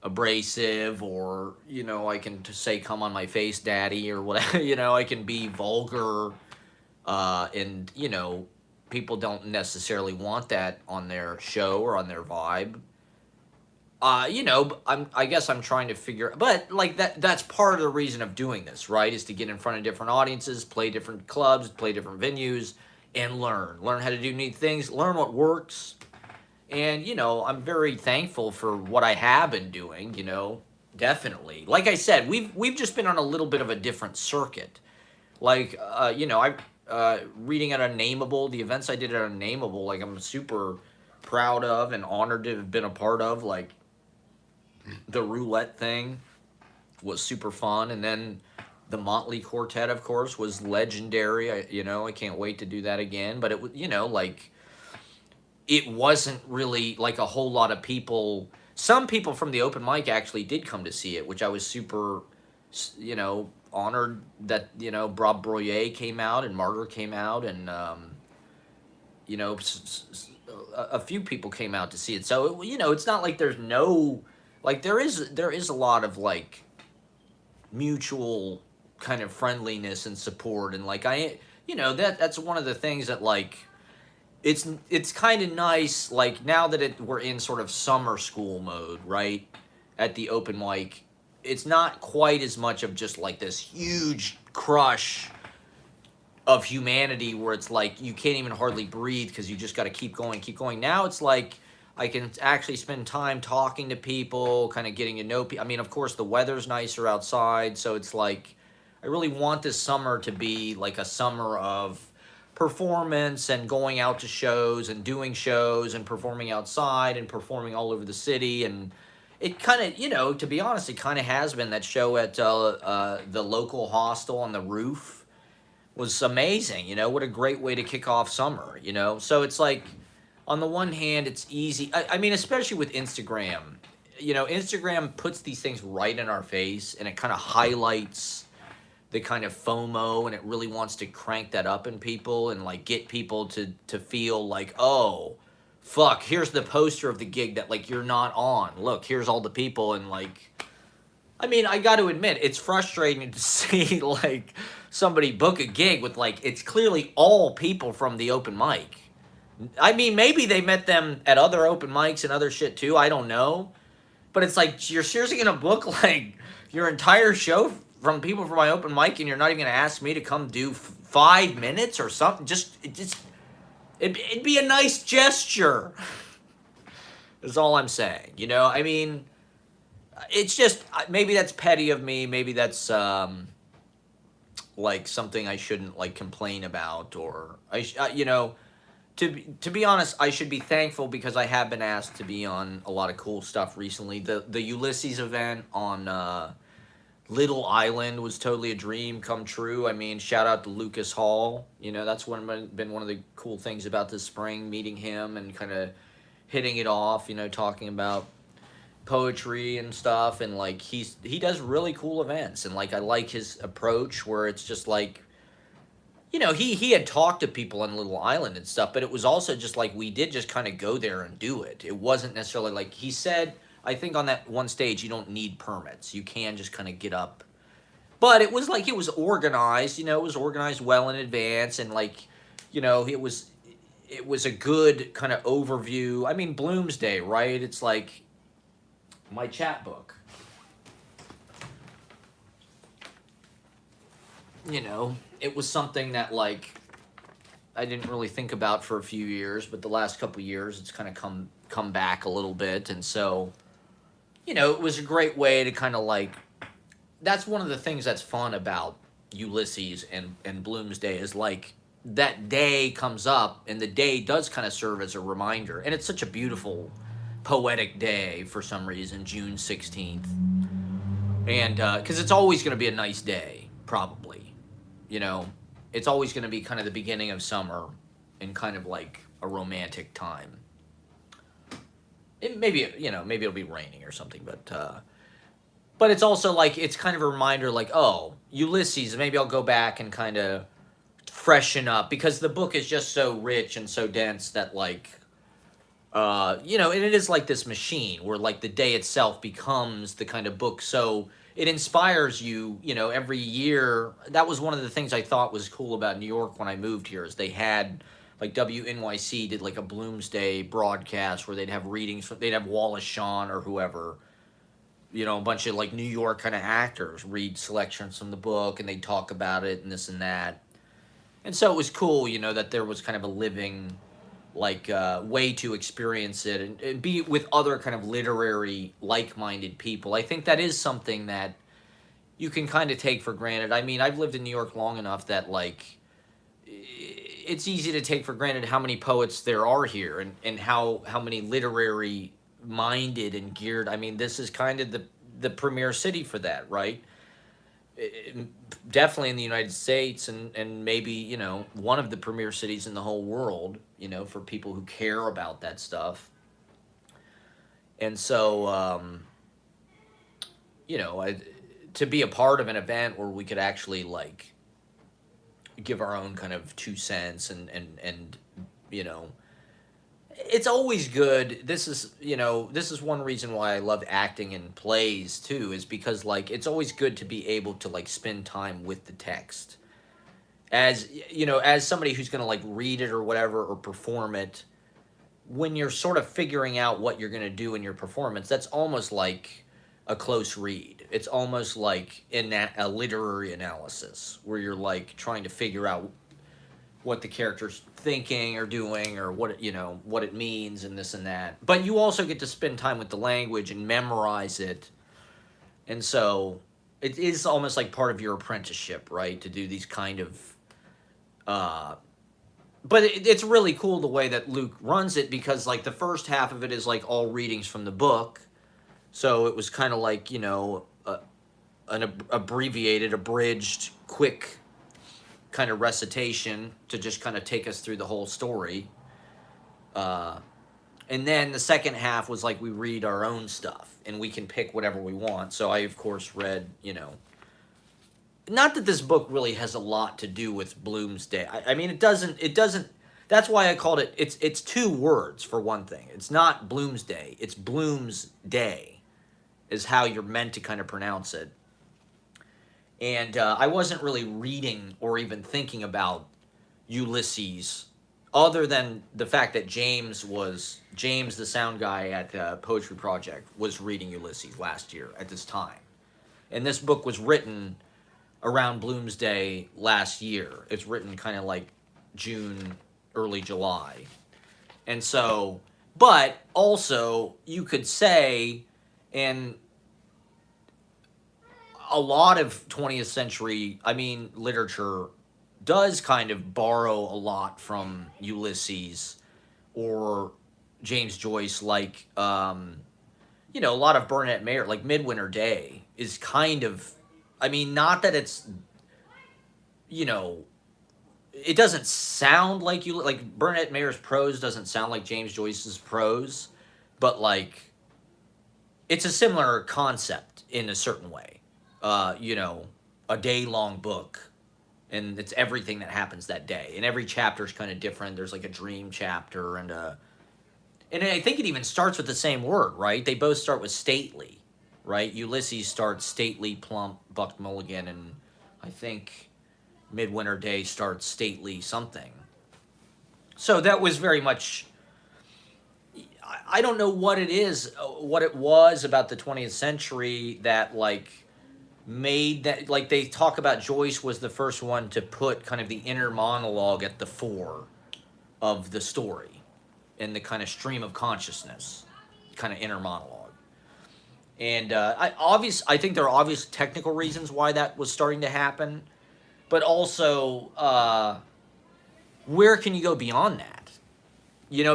abrasive, or I can say come on my face daddy or whatever. I can be vulgar, and people don't necessarily want that on their show or on their vibe. I guess I'm trying to figure, but like that's part of the reason of doing this, right? Is to get in front of different audiences, play different clubs, play different venues, and learn how to do neat things, learn what works. And I'm very thankful for what I have been doing, definitely. Like I said, we've just been on a little bit of a different circuit. Like I reading at Unnameable, the events I did at Unnameable, like I'm super proud of and honored to have been a part of. Like the roulette thing was super fun, and then the Motley Quartet, of course, was legendary. I can't wait to do that again. But it was, like it wasn't really like a whole lot of people. Some people from the open mic actually did come to see it, which I was super, honored that Bob Broyer came out and Martyr came out, and a few people came out to see it. So it's not like there's no, like there is a lot of like mutual kind of friendliness and support, and like that's one of the things that like it's kind of nice, like now that we're in sort of summer school mode, right? At the open mic, it's not quite as much of just like this huge crush of humanity where it's like you can't even hardly breathe because you just got to keep going, keep going. Now it's like I can actually spend time talking to people, kind of getting to know people. I mean, of course, the weather's nicer outside, so it's like I really want this summer to be like a summer of performance and going out to shows and doing shows and performing outside and performing all over the city. And it kind of, to be honest, it kind of has been. That show at the local hostel on the roof was amazing. What a great way to kick off summer. So it's like, on the one hand, it's easy. I mean, especially with Instagram. Instagram puts these things right in our face, and it kind of highlights the kind of FOMO, and it really wants to crank that up in people and like get people to feel like, oh, fuck, here's the poster of the gig that like you're not on. Look, here's all the people. And like, I mean, I got to admit, it's frustrating to see like somebody book a gig with like, it's clearly all people from the open mic. I mean, maybe they met them at other open mics and other shit too. I don't know. But it's like, you're seriously going to book like your entire show from people from my open mic, and you're not even going to ask me to come do 5 minutes or something? It'd be a nice gesture. Is all I'm saying. I mean, it's just, maybe that's petty of me. Maybe that's like something I shouldn't like complain about, or to be honest, I should be thankful because I have been asked to be on a lot of cool stuff recently. The Ulysses event on Little Island was totally a dream come true. I mean, shout out to Lucas Hall. That's been one of the cool things about this spring, meeting him and kind of hitting it off. Talking about poetry and stuff, and like he does really cool events, and like I like his approach where it's just like, he had talked to people on Little Island and stuff, but it was also just like we did just kind of go there and do it. It wasn't necessarily like he said. I think on that one stage, you don't need permits. You can just kind of get up. But it was like it was organized, it was organized well in advance. And like, it was a good kind of overview. I mean, Bloomsday, right? It's like my chat book. It was something that like I didn't really think about for a few years, but the last couple of years, it's kind of come back a little bit. And so it was a great way to kind of like, that's one of the things that's fun about Ulysses and Bloomsday is like that day comes up, and the day does kind of serve as a reminder. And it's such a beautiful, poetic day for some reason, June 16th. And because it's always going to be a nice day, probably. It's always going to be kind of the beginning of summer and kind of like a romantic time. Maybe it'll be raining or something, but it's also like it's kind of a reminder, like, oh, Ulysses. Maybe I'll go back and kind of freshen up because the book is just so rich and so dense that like, and it is like this machine where like the day itself becomes the kind of book. So it inspires you, every year. That was one of the things I thought was cool about New York when I moved here is they had like WNYC did like a Bloomsday broadcast where they'd have readings, they'd have Wallace Shawn or whoever, a bunch of like New York kind of actors read selections from the book and they'd talk about it and this and that. And so it was cool, that there was kind of a living, like, way to experience it and be with other kind of literary, like-minded people. I think that is something that you can kind of take for granted. I mean, I've lived in New York long enough that, like, it's easy to take for granted how many poets there are here and how many literary minded and geared. I mean, this is kind of the premier city for that, right? Definitely in the United States and maybe, one of the premier cities in the whole world, for people who care about that stuff. And so, to be a part of an event where we could actually like give our own kind of 2 cents and it's always good. This is one reason why I love acting in plays too, is because like it's always good to be able to like spend time with the text. As somebody who's going to like read it or whatever or perform it, when you're sort of figuring out what you're going to do in your performance, that's almost like a close read. It's almost like a literary analysis where you're like trying to figure out what the character's thinking or doing or what it means and this and that. But you also get to spend time with the language and memorize it. And so it is almost like part of your apprenticeship, right? To do these kind of but it's really cool the way that Luke runs it, because like the first half of it is like all readings from the book. So it was kind of like, an abbreviated, abridged, quick kind of recitation to just kind of take us through the whole story. And then the second half was like we read our own stuff and we can pick whatever we want. So I, of course, read, not that this book really has a lot to do with Bloomsday. I mean, it doesn't, that's why I called it, it's two words for one thing. It's not Bloomsday, it's Bloomsday is how you're meant to kind of pronounce it. And I wasn't really reading or even thinking about Ulysses, other than the fact that James, the sound guy at Poetry Project, was reading Ulysses last year at this time. And this book was written around Bloomsday last year. It's written kind of like June, early July. And so, but also you could say, and a lot of 20th century, literature does kind of borrow a lot from Ulysses or James Joyce, like, a lot of Burnett Mayer, like Midwinter Day is kind of, not that it's, it doesn't sound like Burnett Mayer's prose doesn't sound like James Joyce's prose, but like, it's a similar concept in a certain way. A day-long book, and it's everything that happens that day, and every chapter is kind of different. There's like a dream chapter, and I think it even starts with the same word, right? They both start with stately, right? Ulysses starts stately, plump, Buck Mulligan, and I think Midwinter Day starts stately something. So that was very much, I don't know what it was about the 20th century that like made that, like they talk about Joyce was the first one to put kind of the inner monologue at the fore of the story and the kind of stream of consciousness, kind of inner monologue. And I think there are obvious technical reasons why that was starting to happen, but also where can you go beyond that?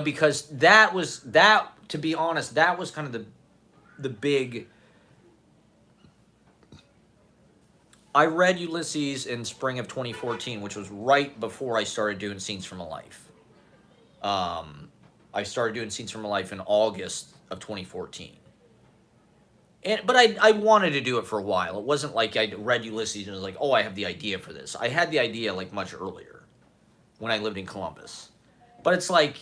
Because to be honest, that was kind of the big. I read Ulysses in spring of 2014, which was right before I started doing Scenes from a Life. I started doing Scenes from a Life in August of 2014. But I wanted to do it for a while. It wasn't like I read Ulysses and was like, oh, I have the idea for this. I had the idea like much earlier when I lived in Columbus. But it's like,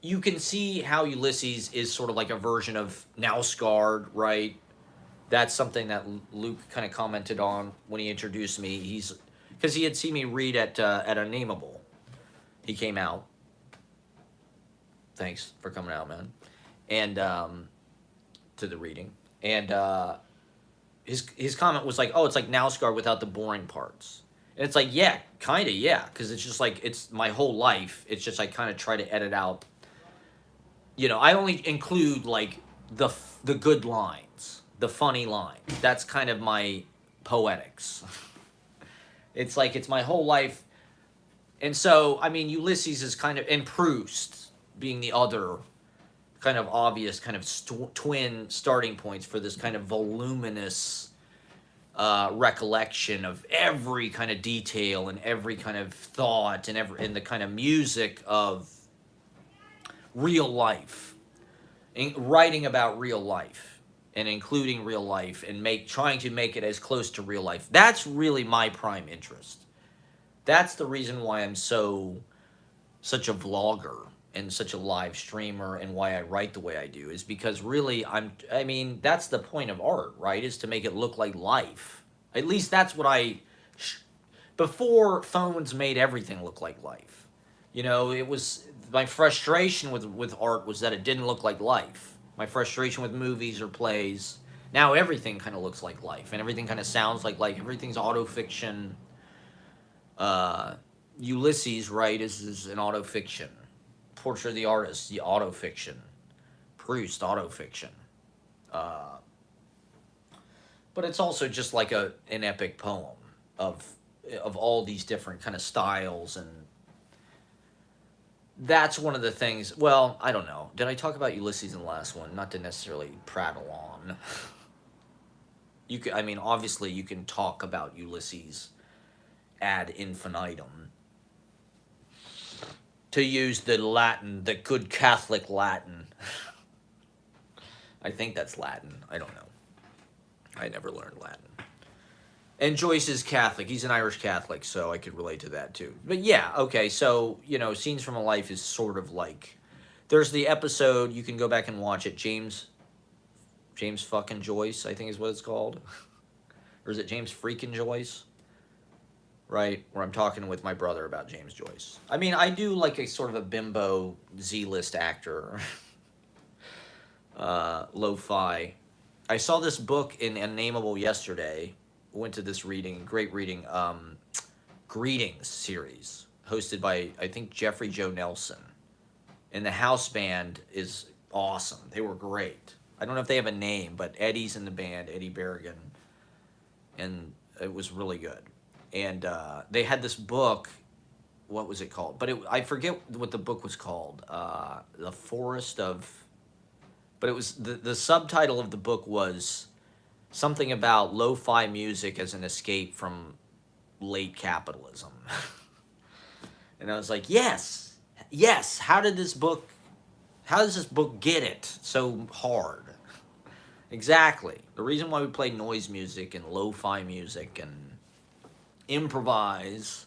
you can see how Ulysses is sort of like a version of Now Scarred, right? That's something that Luke kind of commented on when he introduced me. Because he had seen me read at Unnameable. He came out. Thanks for coming out, man. And to the reading. And his comment was like, "Oh, it's like NASCAR without the boring parts." And it's like, yeah, kind of, yeah, because it's just like it's my whole life. It's just I kind of try to edit out. I only include like the good lines, the funny lines. That's kind of my poetics. It's like it's my whole life. And so, I mean, Ulysses is kind of, and Proust being the other kind of obvious kind of twin starting points for this kind of voluminous recollection of every kind of detail and every kind of thought and the kind of music of real life, writing about real life and including real life and trying to make it as close to real life. That's really my prime interest. That's the reason why I'm such a vlogger and such a live streamer, and why I write the way I do, is because really I mean, that's the point of art, right? Is to make it look like life. At least that's what before phones made everything look like life. It was my frustration with art was that it didn't look like life. My frustration with movies or plays. Now everything kind of looks like life, and everything kind of sounds like life. Everything's autofiction. Ulysses, right, is an autofiction. Portrait of the Artist, the autofiction. Proust, autofiction. Uh, but it's also just like an epic poem of all these different kind of styles, and that's one of the things. Well, I don't know. Did I talk about Ulysses in the last one? Not to necessarily prattle on. I mean, obviously, you can talk about Ulysses ad infinitum. To use the Latin, the good Catholic Latin. I think that's Latin. I don't know. I never learned Latin. And Joyce is Catholic. He's an Irish Catholic, so I could relate to that too. But yeah, okay, so, Scenes from a Life is sort of like, there's the episode, you can go back and watch it, James fucking Joyce, I think is what it's called. Or is it James freaking Joyce? Right, where I'm talking with my brother about James Joyce. I mean, I do like a sort of a bimbo Z-list actor. Lo-fi. I saw this book in Unnameable yesterday. Went to this reading, great reading, Greetings series, hosted by, I think, Jeffrey Joe Nelson. And the house band is awesome. They were great. I don't know if they have a name, but Eddie's in the band, Eddie Berrigan. And it was really good. And they had this book, what was it called? But I forget what the book was called. The Forest of... But it was, the subtitle of the book was something about lo-fi music as an escape from late capitalism. And I was like, yes, how does this book get it so hard? Exactly. The reason why we play noise music and lo-fi music and improvise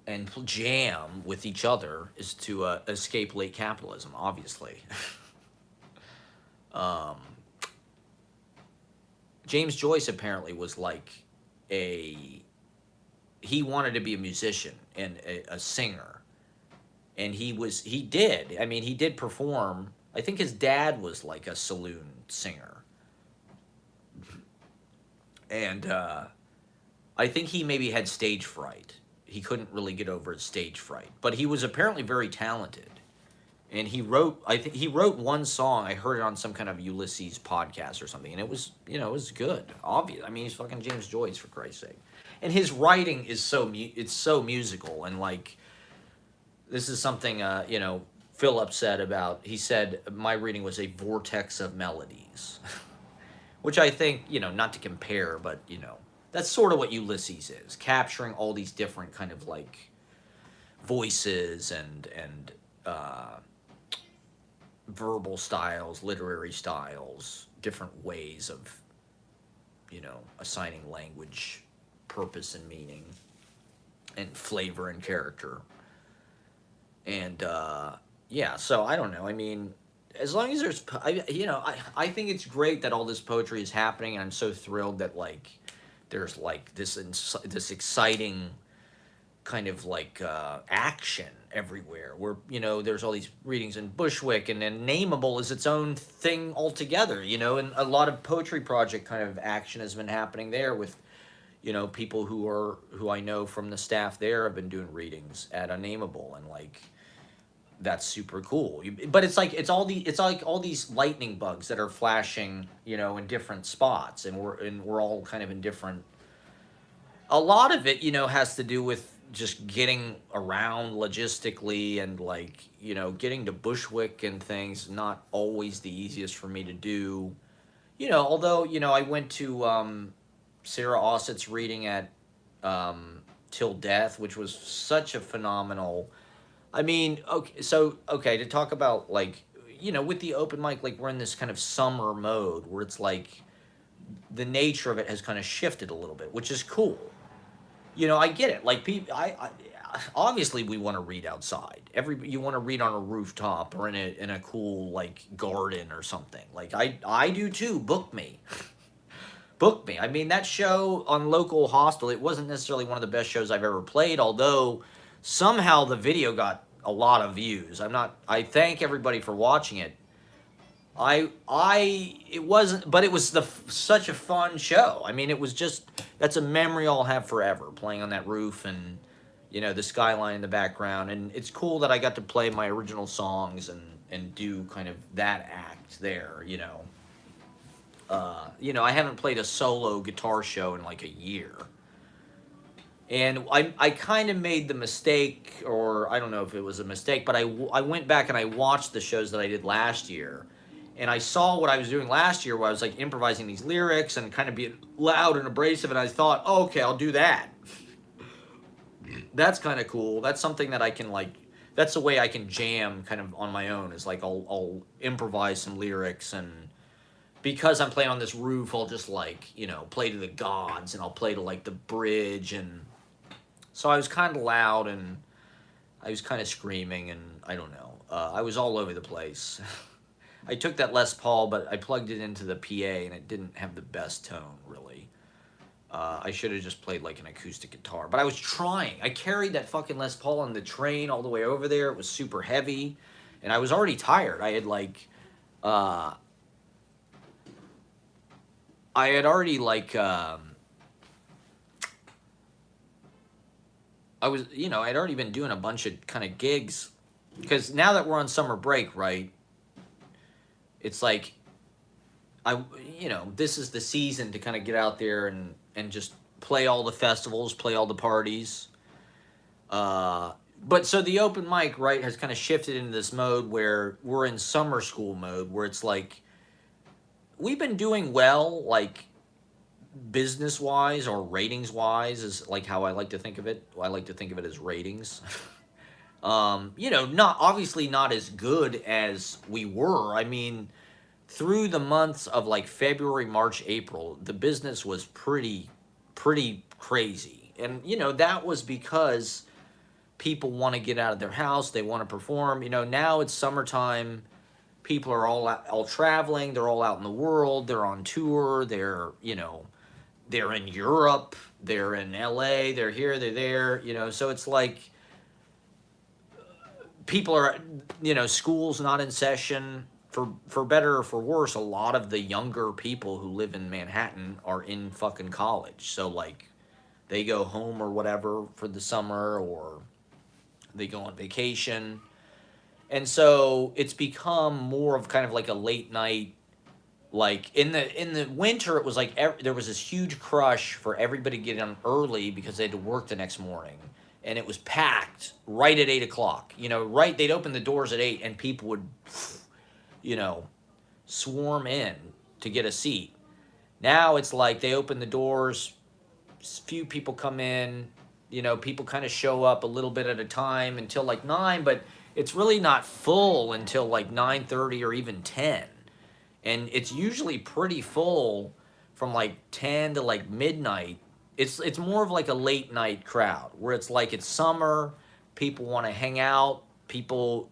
and jam with each other is to escape late capitalism, obviously. James Joyce apparently was like he wanted to be a musician and a singer. And he did perform. I think his dad was like a saloon singer. And I think he maybe had stage fright. He couldn't really get over his stage fright. But he was apparently very talented. And he wrote one song. I heard it on some kind of Ulysses podcast or something. And it was, it was good. Obvious. I mean, he's fucking James Joyce, for Christ's sake. And his writing is it's so musical. And like, this is something, Philip said about, he said, my reading was a vortex of melodies. Which I think, not to compare, but, that's sort of what Ulysses is. Capturing all these different kind of like voices and verbal styles, literary styles, different ways of, assigning language, purpose and meaning, and flavor and character. And, so I don't know. I mean, as long as there's, I think it's great that all this poetry is happening, and I'm so thrilled that, like, there's, like, this exciting kind of, like, action everywhere. Where there's all these readings in Bushwick, and then Nameable is its own thing altogether. And a lot of poetry project kind of action has been happening there with people who I know from the staff there have been doing readings at Unnameable, and like that's super cool. But it's like all these lightning bugs that are flashing, in different spots, and we're all kind of in different. A lot of it, has to do with just getting around logistically, and like getting to Bushwick and things. Not always the easiest for me to do. Although I went to Sarah Ossett's reading at Till Death, which was such a phenomenal. I mean, okay, to talk about like, with the open mic, like we're in this kind of summer mode where it's like the nature of it has kind of shifted a little bit, which is cool. I get it. Like people, I obviously we want to read outside. You want to read on a rooftop or in a cool like garden or something. Like I do too. Book me. Book me. I mean, that show on Local Hostel, it wasn't necessarily one of the best shows I've ever played, although somehow the video got a lot of views. I thank everybody for watching it. It wasn't, but it was such a fun show. I mean, it was just, that's a memory I'll have forever, playing on that roof and, the skyline in the background. And it's cool that I got to play my original songs and do kind of that act there, I haven't played a solo guitar show in like a year. And I kind of made the mistake, or I don't know if it was a mistake, but I went back and I watched the shows that I did last year. And I saw what I was doing last year, where I was like improvising these lyrics and kind of being loud and abrasive. And I thought, oh, okay, I'll do that. That's kind of cool. That's something that I can that's the way I can jam kind of on my own, is like I'll improvise some lyrics, and because I'm playing on this roof, I'll just like, play to the gods, and I'll play to like the bridge. And so I was kind of loud, and I was kind of screaming, and I don't know. I was all over the place. I took that Les Paul, but I plugged it into the PA, and it didn't have the best tone, really. I should have just played like an acoustic guitar. But I was trying. I carried that fucking Les Paul on the train all the way over there. It was super heavy, and I was already tired. I had like... I had already like I'd already been doing a bunch of kind of gigs, because now that we're on summer break, right? It's like this is the season to kind of get out there and just play all the festivals, play all the parties. But so the open mic, right, has kind of shifted into this mode where we're in summer school mode, where it's like we've been doing well, like business wise or ratings wise, is like how I like to think of it. I like to think of it as ratings. Not obviously not as good as we were. I mean, through the months of like February, March, April, the business was pretty crazy. And that was because people want to get out of their house, they want to perform. Now it's summertime. People are all traveling. They're all out in the world. They're on tour. They're in Europe. They're in LA. They're here. They're there. So it's like people are, school's not in session. For better or for worse, a lot of the younger people who live in Manhattan are in fucking college. So like, they go home or whatever for the summer, or they go on vacation. And so it's become more of kind of like a late night, like in the winter, it was like there was this huge crush for everybody to get in early because they had to work the next morning. And it was packed right at 8 o'clock. Right, they'd open the doors at 8 and people would, swarm in to get a seat. Now it's like they open the doors, few people come in, people kind of show up a little bit at a time until like 9, but it's really not full until like 9:30 or even 10. And it's usually pretty full from like 10 to like midnight. It's more of like a late night crowd, where it's like it's summer, people want to hang out, people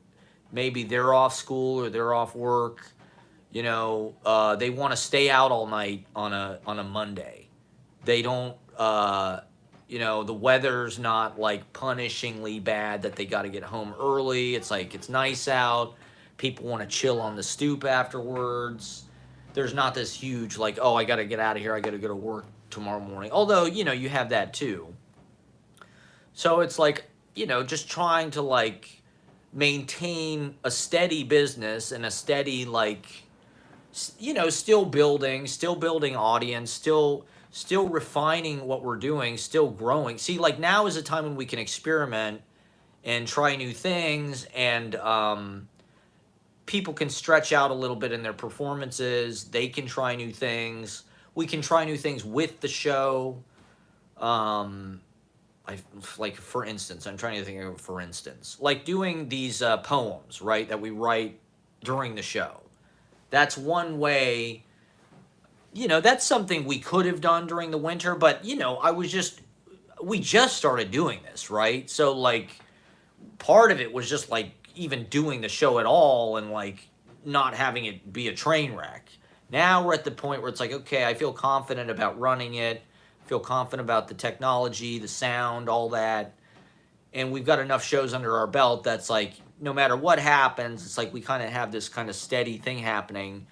maybe they're off school or they're off work, they want to stay out all night on a Monday. They don't The weather's not like punishingly bad that they got to get home early. It's like it's nice out. People want to chill on the stoop afterwards. There's not this huge like, oh, I got to get out of here. I got to go to work tomorrow morning. Although, you have that too. So it's like, just trying to like maintain a steady business and a steady like still building audience, still refining what we're doing, still growing. See, like now is a time when we can experiment and try new things, and people can stretch out a little bit in their performances. They can try new things. We can try new things with the show. um I like, for instance, I'm trying to think of, for instance, like doing these poems, right, that we write during the show. That's one way. That's something we could have done during the winter, but we just started doing this, right? So like part of it was just like even doing the show at all and like not having it be a train wreck. Now we're at the point where it's like, okay, I feel confident about running it. I feel confident about the technology, the sound, all that. And we've got enough shows under our belt that's like no matter what happens, it's like we kind of have this kind of steady thing happening.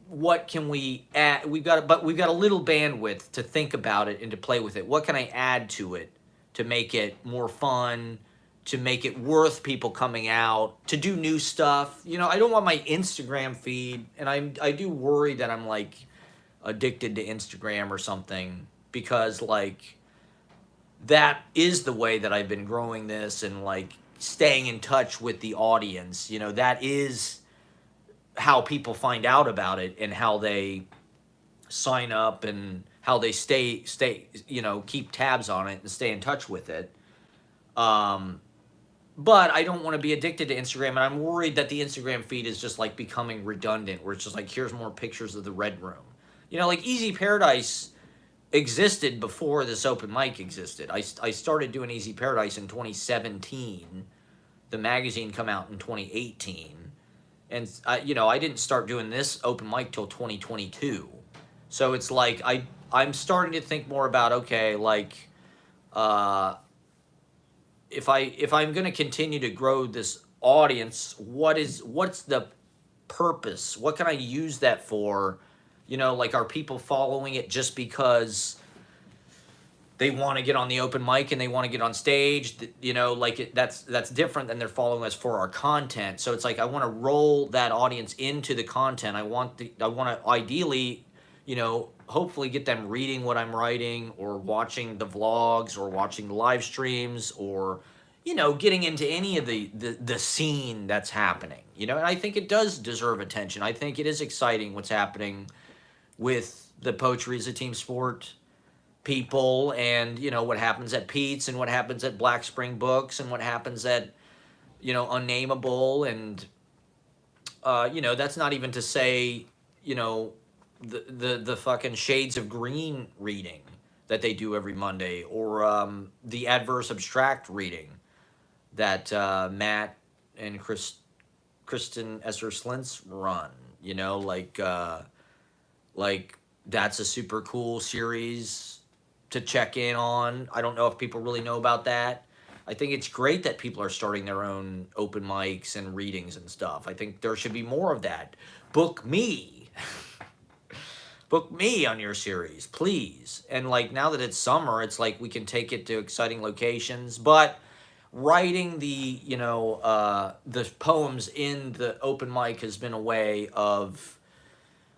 What can we add? We've got a little bandwidth to think about it and to play with it. What can I add to it to make it more fun, to make it worth people coming out, to do new stuff? I don't want my Instagram feed, and I do worry that I'm like addicted to Instagram or something, because like that is the way that I've been growing this and like staying in touch with the audience. That is how people find out about it and how they sign up and how they stay keep tabs on it and stay in touch with it. But I don't want to be addicted to Instagram, and I'm worried that the Instagram feed is just like becoming redundant, where it's just like, here's more pictures of the Red Room. Like Easy Paradise existed before this open mic existed. I started doing Easy Paradise in 2017. The magazine come out in 2018. And I didn't start doing this open mic till 2022. So it's like I'm starting to think more about, okay, like if I'm going to continue to grow this audience, what's the purpose? What can I use that for? Like, are people following it just because they want to get on the open mic and they want to get on stage? That's different than they're following us for our content. So it's like I want to roll that audience into the content. I want to ideally, hopefully get them reading what I'm writing, or watching the vlogs, or watching the live streams, or getting into any of the scene that's happening. And I think it does deserve attention. I think it is exciting what's happening with the Poetry as a Team Sport people, and what happens at Pete's, and what happens at Black Spring Books, and what happens at Unnameable, and that's not even to say the fucking Shades of Green reading that they do every Monday, or the Adverse Abstract reading that Matt and Kristen Esser Slintz run. Like that's a super cool series to check in on. I don't know if people really know about that. I think it's great that people are starting their own open mics and readings and stuff. I think there should be more of that. Book me. Book me on your series, please. And like now that it's summer, it's like we can take it to exciting locations. But writing the poems in the open mic has been a way of,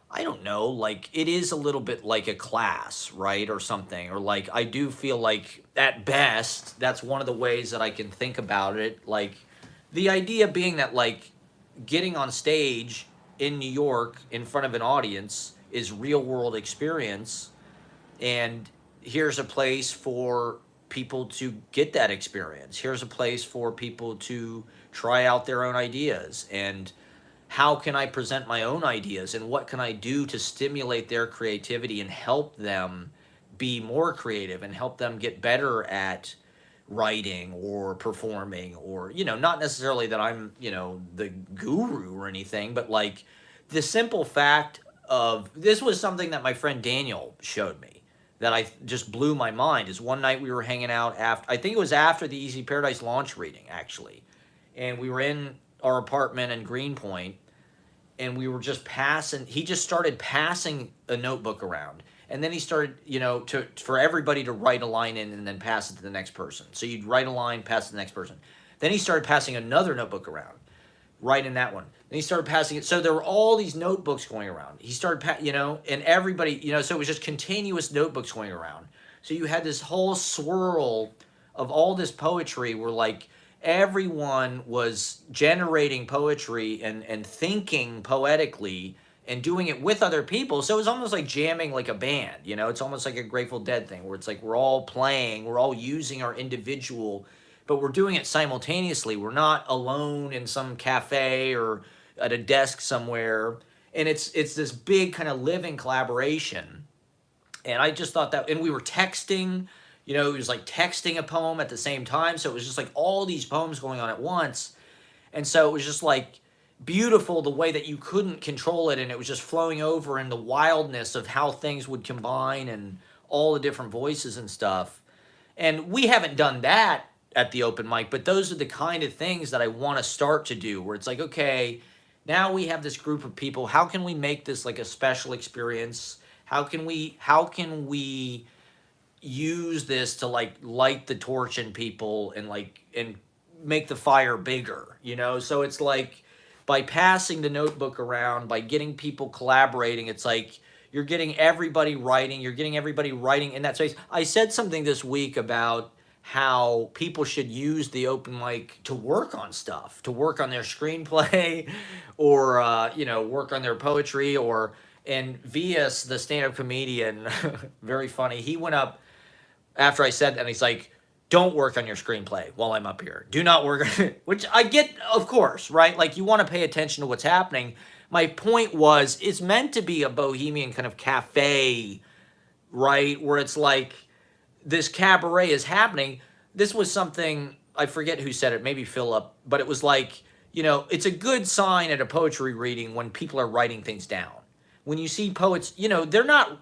I don't know, like it is a little bit like a class, right, or something. Or like I do feel like at best that's one of the ways that I can think about it. Like the idea being that like getting on stage in New York in front of an audience is real world experience, and here's a place for people to get that experience. Here's a place for people to try out their own ideas, and how can I present my own ideas, and what can I do to stimulate their creativity and help them be more creative and help them get better at writing or performing, or not necessarily that I'm the guru or anything, but like the simple fact of, this was something that my friend Daniel showed me. that I just blew my mind is one night we were hanging out after, I think it was after the Easy Paradise launch reading actually, and we were in our apartment in Greenpoint, and we were just passing. He just started passing a notebook around, and then he started, to for everybody to write a line in and then pass it to the next person. So you'd write a line, pass it to the next person. Then he started passing another notebook around, write in that one. Then he started passing it. So there were all these notebooks going around. He started, and everybody, so it was just continuous notebooks going around. So you had this whole swirl of all this poetry where like everyone was generating poetry and thinking poetically and doing it with other people. So it was almost like jamming like a band, it's almost like a Grateful Dead thing where it's like we're all playing, we're all using our individual, but we're doing it simultaneously. We're not alone in some cafe or at a desk somewhere. And it's this big kind of living collaboration. And I just thought that, and we were texting, it was like texting a poem at the same time. So it was just like all these poems going on at once. And so it was just like beautiful the way that you couldn't control it. And it was just flowing over in the wildness of how things would combine and all the different voices and stuff. And we haven't done that at the open mic, but those are the kind of things that I want to start to do where it's like, okay, now we have this group of people. How can we make this like a special experience? How can we use this to like light the torch in people and make the fire bigger, So it's like by passing the notebook around, by getting people collaborating, it's like you're getting everybody writing in that space. I said something this week about how people should use the open mic to work on stuff, to work on their screenplay or, work on their poetry and Vias, the stand-up comedian, very funny. He went up after I said that and he's like, don't work on your screenplay while I'm up here. Do not work on it, which I get, of course, right? Like you want to pay attention to what's happening. My point was it's meant to be a bohemian kind of cafe, right? Where it's like, this cabaret is happening. This was something, I forget who said it, maybe Philip, but it was like, it's a good sign at a poetry reading when people are writing things down. When you see poets, they're not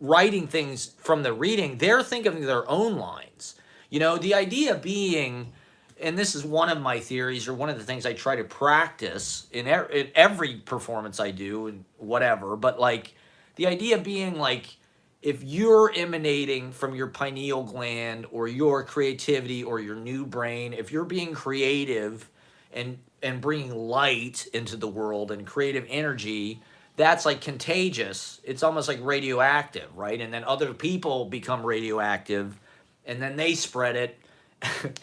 writing things from the reading, they're thinking of their own lines. The idea being, and this is one of my theories or one of the things I try to practice in every performance I do and whatever, but like the idea being like, if you're emanating from your pineal gland or your creativity or your new brain, if you're being creative and bringing light into the world and creative energy, that's like contagious. It's almost like radioactive, right? And then other people become radioactive and then they spread it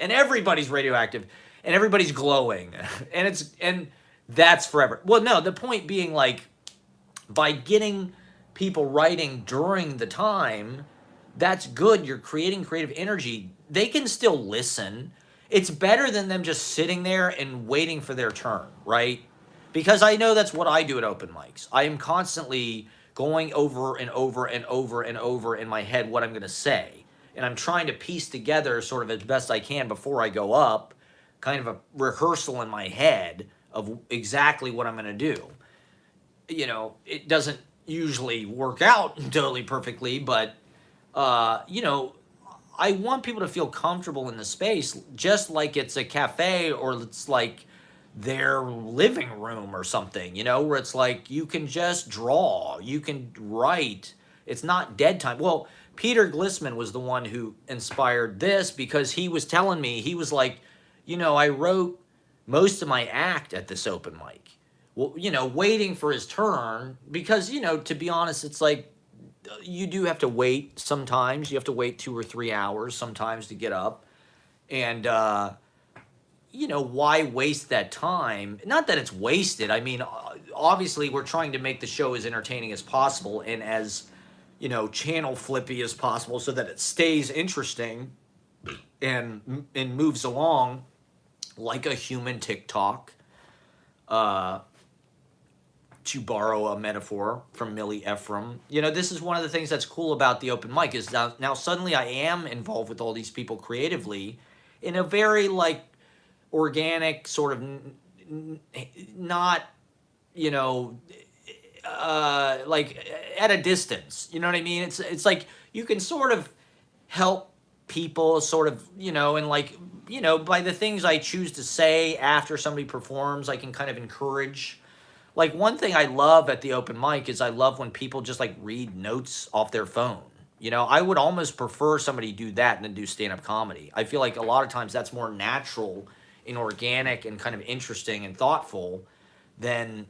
and everybody's radioactive and everybody's glowing and that's forever. Well, no, the point being like by getting people writing during the time, that's good. You're creating creative energy. They can still listen. It's better than them just sitting there and waiting for their turn, right? Because I know that's what I do at open mics. I am constantly going over and over and over and over in my head what I'm going to say. And I'm trying to piece together sort of as best I can before I go up, kind of a rehearsal in my head of exactly what I'm going to do. It doesn't usually work out totally perfectly, but I want people to feel comfortable in the space, just like it's a cafe or it's like their living room or something, where it's like you can just draw, you can write. It's not dead time. Well, Peter Glissman was the one who inspired this because he was telling me, he was like, I wrote most of my act at this open mic. Well, waiting for his turn because, to be honest, it's like you do have to wait sometimes. You have to wait 2 or 3 hours sometimes to get up. And, why waste that time? Not that it's wasted. I mean, obviously, we're trying to make the show as entertaining as possible and as, channel flippy as possible so that it stays interesting and moves along like a human TikTok. To borrow a metaphor from Millie Ephraim. This is one of the things that's cool about the open mic is now suddenly I am involved with all these people creatively in a very like organic sort of not, like at a distance. You know what I mean? It's like you can sort of help people sort of, and like, by the things I choose to say after somebody performs, I can kind of encourage. Like one thing I love at the open mic is I love when people just like read notes off their phone. I would almost prefer somebody do that than do stand-up comedy. I feel like a lot of times that's more natural and organic and kind of interesting and thoughtful than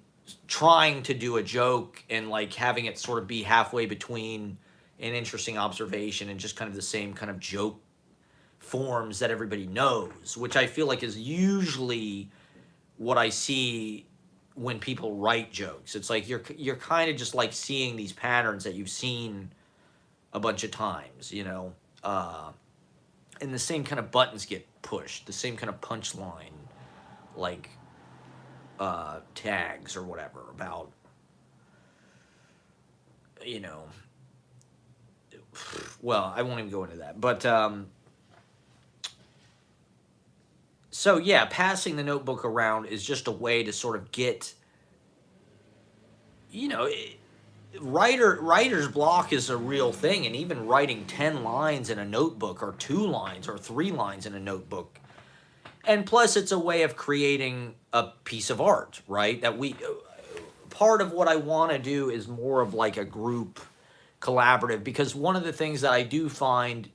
trying to do a joke and like having it sort of be halfway between an interesting observation and just kind of the same kind of joke forms that everybody knows, which I feel like is usually what I see when people write jokes. It's like you're kind of just like seeing these patterns that you've seen a bunch of times, and the same kind of buttons get pushed, the same kind of punchline, like tags or whatever about, well, I won't even go into that, but so yeah, passing the notebook around is just a way to sort of get, you know, writer's block is a real thing, and even writing 10 lines in a notebook or 2 lines or 3 lines in a notebook, and plus it's a way of creating a piece of art, right? That we, part of what I want to do is more of like a group collaborative, because one of the things that I do find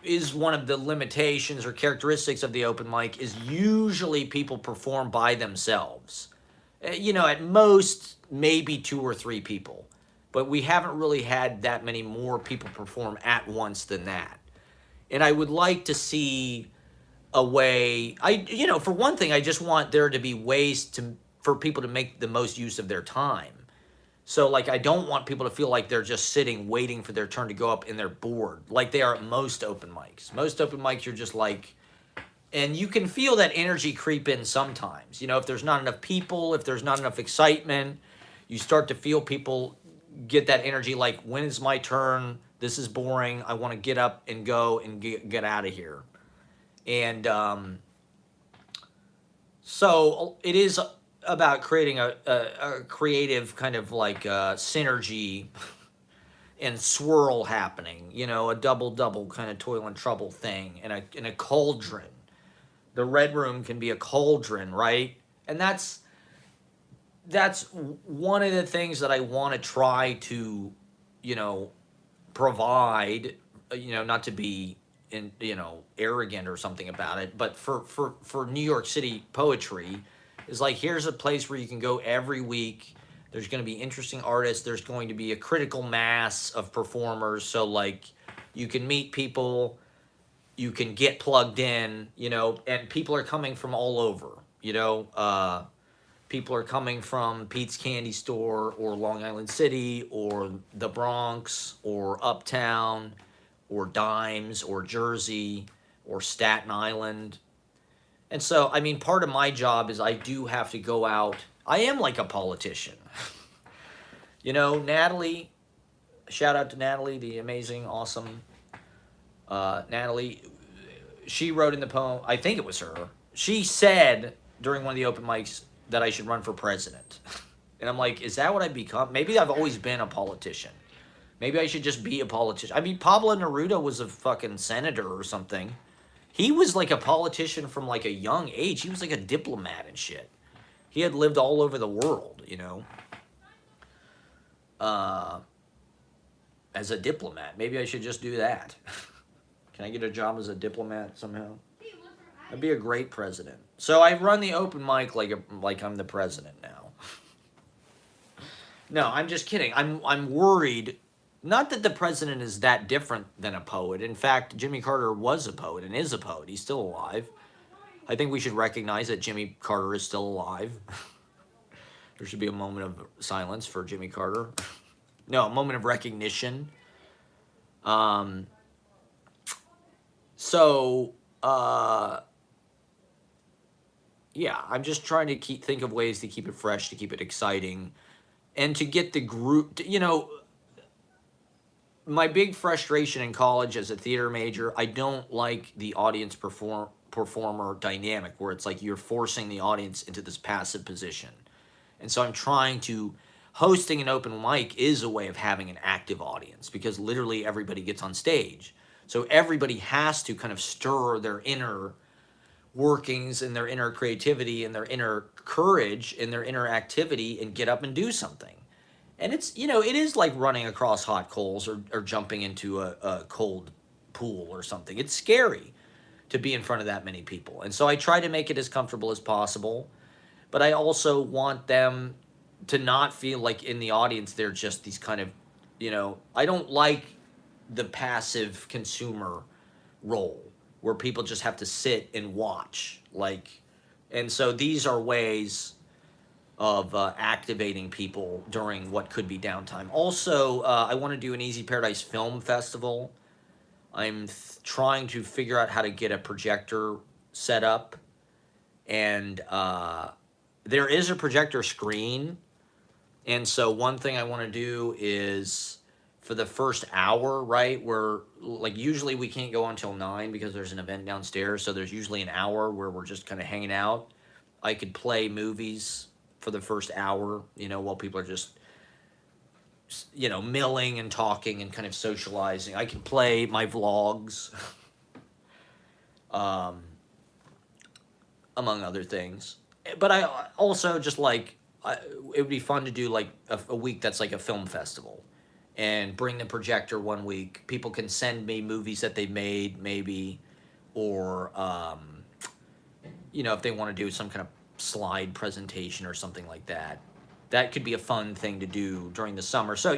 is one of the limitations or characteristics of the open mic is usually people perform by themselves. At most, maybe 2 or 3 people. But we haven't really had that many more people perform at once than that. And I would like to see a way, for one thing, I just want there to be ways for people to make the most use of their time. So, like, I don't want people to feel like they're just sitting, waiting for their turn to go up and they're bored, like they are at most open mics. Most open mics, you're just like, and you can feel that energy creep in sometimes. If there's not enough people, if there's not enough excitement, you start to feel people get that energy like, when is my turn? This is boring. I want to get up and go and get out of here. And so it is about creating a creative kind of like synergy and swirl happening, a double kind of toil and trouble thing in a cauldron. The Red Room can be a cauldron, right? And that's one of the things that I want to try to, provide, not to be arrogant or something about it, but for New York City poetry is like, here's a place where you can go every week. There's going to be interesting artists. There's going to be a critical mass of performers. So like you can meet people, you can get plugged in, and people are coming from all over, people are coming from Pete's Candy Store or Long Island City or the Bronx or Uptown or Dimes or Jersey or Staten Island. And so, I mean, part of my job is I do have to go out. I am like a politician. Natalie, shout out to Natalie, the amazing, awesome Natalie. She wrote in the poem, I think it was her, she said during one of the open mics that I should run for president. And I'm like, is that what I become? Maybe I've always been a politician. Maybe I should just be a politician. I mean, Pablo Neruda was a fucking senator or something. He was like a politician from like a young age. He was like a diplomat and shit. He had lived all over the world, as a diplomat. Maybe I should just do that. Can I get a job as a diplomat somehow? I'd be a great president. So I run the open mic like I'm the president now. No, I'm just kidding. I'm worried. Not that the president is that different than a poet. In fact, Jimmy Carter was a poet and is a poet. He's still alive. I think we should recognize that Jimmy Carter is still alive. There should be a moment of silence for Jimmy Carter. No, a moment of recognition. Yeah, I'm just trying to think of ways to keep it fresh, to keep it exciting, and to get the group, my big frustration in college as a theater major, I don't like the audience performer dynamic where it's like you're forcing the audience into this passive position. And so I'm trying to, hosting an open mic is a way of having an active audience because literally everybody gets on stage. So everybody has to kind of stir their inner workings and their inner creativity and their inner courage and their inner activity and get up and do something. And it's, it is like running across hot coals or jumping into a cold pool or something. It's scary to be in front of that many people. And so I try to make it as comfortable as possible. But I also want them to not feel like in the audience they're just these kind of, I don't like the passive consumer role where people just have to sit and watch. And so these are ways of activating people during what could be downtime. Also, I want to do an Easy Paradise Film Festival. I'm trying to figure out how to get a projector set up. And there is a projector screen. And so one thing I want to do is for the first hour, right, where like usually we can't go until 9 because there's an event downstairs. So there's usually an hour where we're just kind of hanging out. I could play movies for the first hour, while people are just, milling and talking and kind of socializing. I can play my vlogs, among other things. But I also just it would be fun to do like a week that's like a film festival and bring the projector one week. People can send me movies that they've made maybe, or, if they want to do some kind of slide presentation or something like that. That could be a fun thing to do during the summer. So,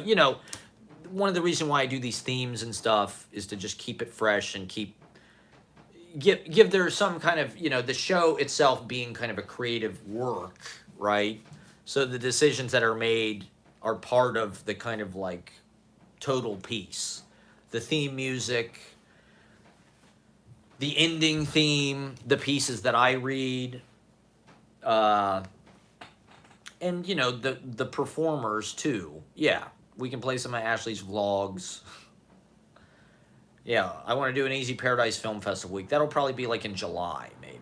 one of the reasons why I do these themes and stuff is to just keep it fresh and give there some kind of, the show itself being kind of a creative work, right? So the decisions that are made are part of the kind of like total piece. The theme music, the ending theme, the pieces that I read, and the performers too. Yeah, we can play some of Ashley's vlogs. Yeah, I want to do an Easy Paradise Film Festival week. That'll probably be like in July, maybe.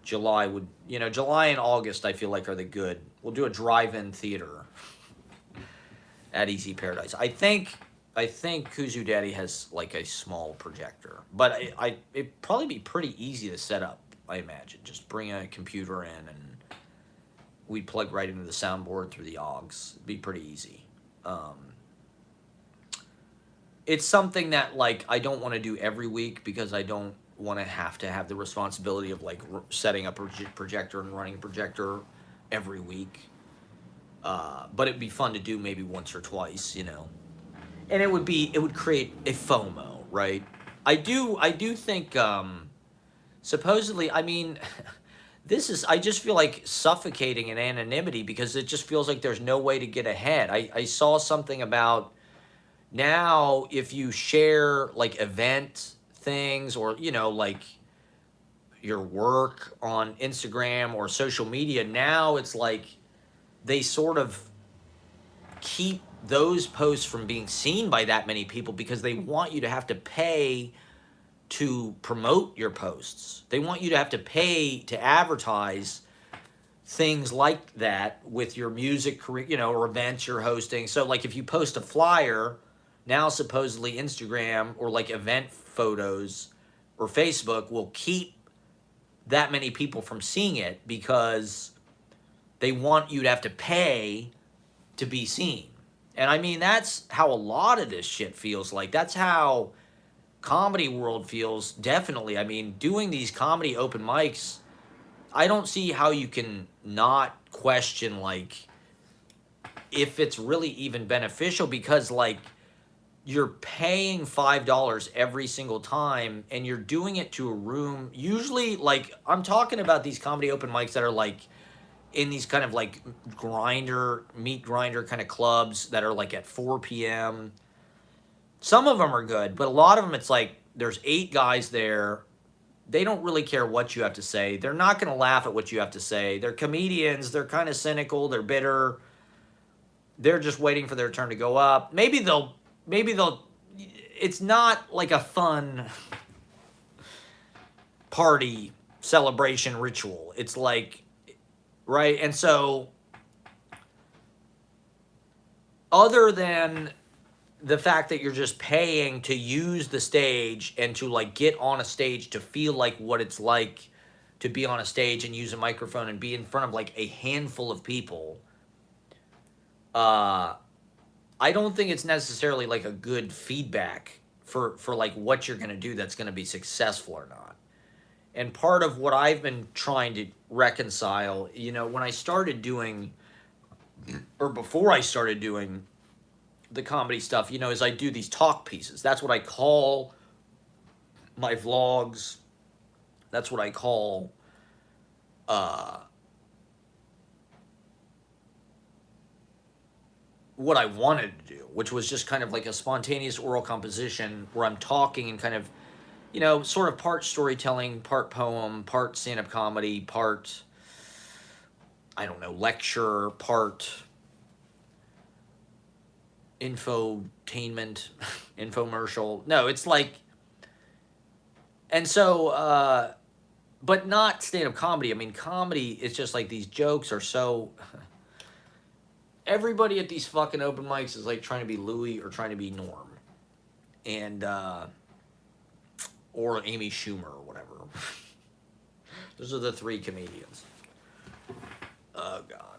July and August I feel like are the good. We'll do a drive-in theater at Easy Paradise. I think Kuzu Daddy has like a small projector, but it'd probably be pretty easy to set up, I imagine. Just bring a computer in and we'd plug right into the soundboard through the AUX. It'd be pretty easy. It's something that like I don't want to do every week because I don't want to have the responsibility of like setting up a projector and running a projector every week. But it'd be fun to do maybe once or twice, And it would create a FOMO, right? I do think supposedly, I mean, I just feel like suffocating in anonymity because it just feels like there's no way to get ahead. I saw something about now if you share like event things or, like your work on Instagram or social media, now it's like they sort of keep those posts from being seen by that many people because they want you to have to pay to promote your posts. They want you to have to pay to advertise things like that with your music career, or events you're hosting. So like if you post a flyer, now supposedly Instagram or like event photos or Facebook will keep that many people from seeing it because they want you to have to pay to be seen. And I mean, that's how a lot of this shit feels like. That's how comedy world feels, definitely. I mean, doing these comedy open mics, I don't see how you can not question, like, if it's really even beneficial because, like, you're paying $5 every single time and you're doing it to a room. Usually, like, I'm talking about these comedy open mics that are, like, in these kind of, like, meat grinder kind of clubs that are, like, at 4 p.m. Some of them are good, but a lot of them, it's like there's 8 guys there. They don't really care what you have to say. They're not going to laugh at what you have to say. They're comedians. They're kind of cynical. They're bitter. They're just waiting for their turn to go up. Maybe they'll, it's not like a fun party celebration ritual. It's like, right? And so other than the fact that you're just paying to use the stage and to like get on a stage to feel like what it's like to be on a stage and use a microphone and be in front of like a handful of people, uh I don't think it's necessarily like a good feedback for like what you're going to do that's going to be successful or not. And part of what I've been trying to reconcile, when I started doing, or before I started doing the comedy stuff, is I do these talk pieces. That's what I call my vlogs. That's what I call what I wanted to do, which was just kind of like a spontaneous oral composition where I'm talking and kind of, sort of part storytelling, part poem, part stand-up comedy, part, I don't know, lecture, part infotainment, infomercial. No, it's like, and so, but not stand-up comedy. I mean, comedy is just like these jokes are so, everybody at these fucking open mics is like trying to be Louis or trying to be Norm. And, or Amy Schumer or whatever. Those are the three comedians. Oh, God.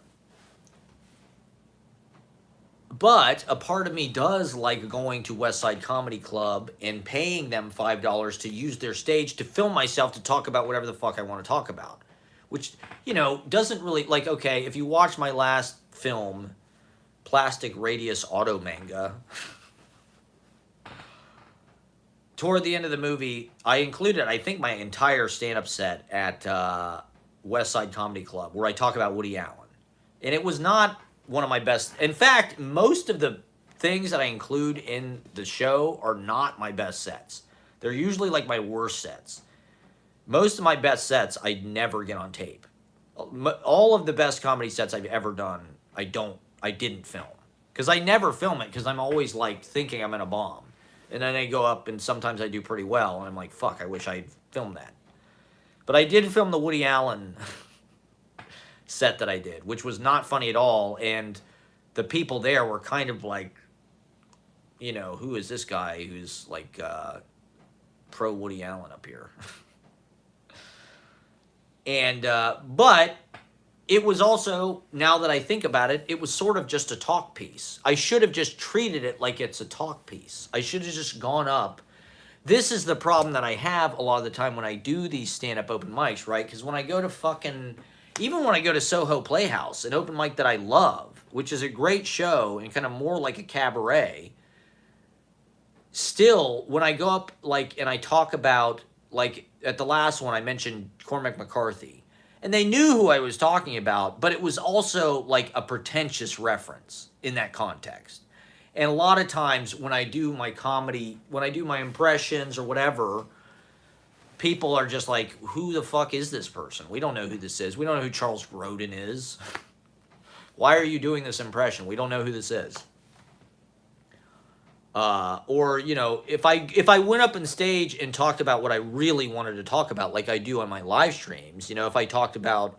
But a part of me does like going to West Side Comedy Club and paying them $5 to use their stage to film myself to talk about whatever the fuck I want to talk about. Which, doesn't really, like, okay, if you watch my last film, Plastic Radius Auto Manga, toward the end of the movie, I included, I think, my entire stand-up set at West Side Comedy Club, where I talk about Woody Allen. And it was not one of my best. In fact, most of the things that I include in the show are not my best sets. They're usually like my worst sets. Most of my best sets I never get on tape. All of the best comedy sets I've ever done, I didn't film. Because I never film it, because I'm always like thinking I'm in a bomb. And then I go up and sometimes I do pretty well. And I'm like, fuck, I wish I'd filmed that. But I did film the Woody Allen set that I did, which was not funny at all. And the people there were kind of like, who is this guy who's like pro Woody Allen up here? And, but it was also, now that I think about it, it was sort of just a talk piece. I should have just treated it like it's a talk piece. I should have just gone up. This is the problem that I have a lot of the time when I do these stand-up open mics, right? Because when I go to fucking, even when I go to Soho Playhouse, an open mic that I love, which is a great show and kind of more like a cabaret, still, when I go up, like, and I talk about, like, at the last one, I mentioned Cormac McCarthy. And they knew who I was talking about, but it was also like a pretentious reference in that context. And a lot of times when I do my comedy, when I do my impressions or whatever, people are just like, who the fuck is this person? We don't know who this is. We don't know who Charles Grodin is. Why are you doing this impression? We don't know who this is. Or, if I went up on stage and talked about what I really wanted to talk about, like I do on my live streams, if I talked about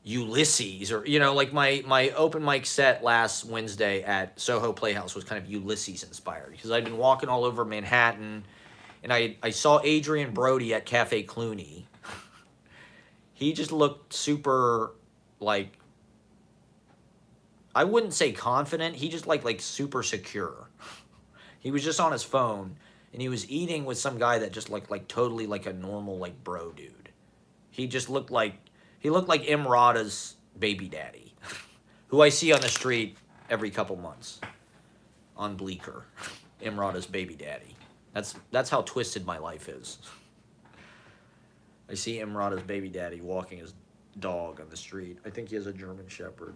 Ulysses or, like my open mic set last Wednesday at Soho Playhouse was kind of Ulysses inspired because I'd been walking all over Manhattan and I saw Adrian Brody at Cafe Clooney. He just looked super, like, I wouldn't say confident. He just like super secure. He was just on his phone, and he was eating with some guy that just looked like totally like a normal like bro dude. He looked like Imrata's baby daddy, who I see on the street every couple months on Bleecker. Imrata's baby daddy. That's how twisted my life is. I see Imrata's baby daddy walking his dog on the street. I think he has a German Shepherd.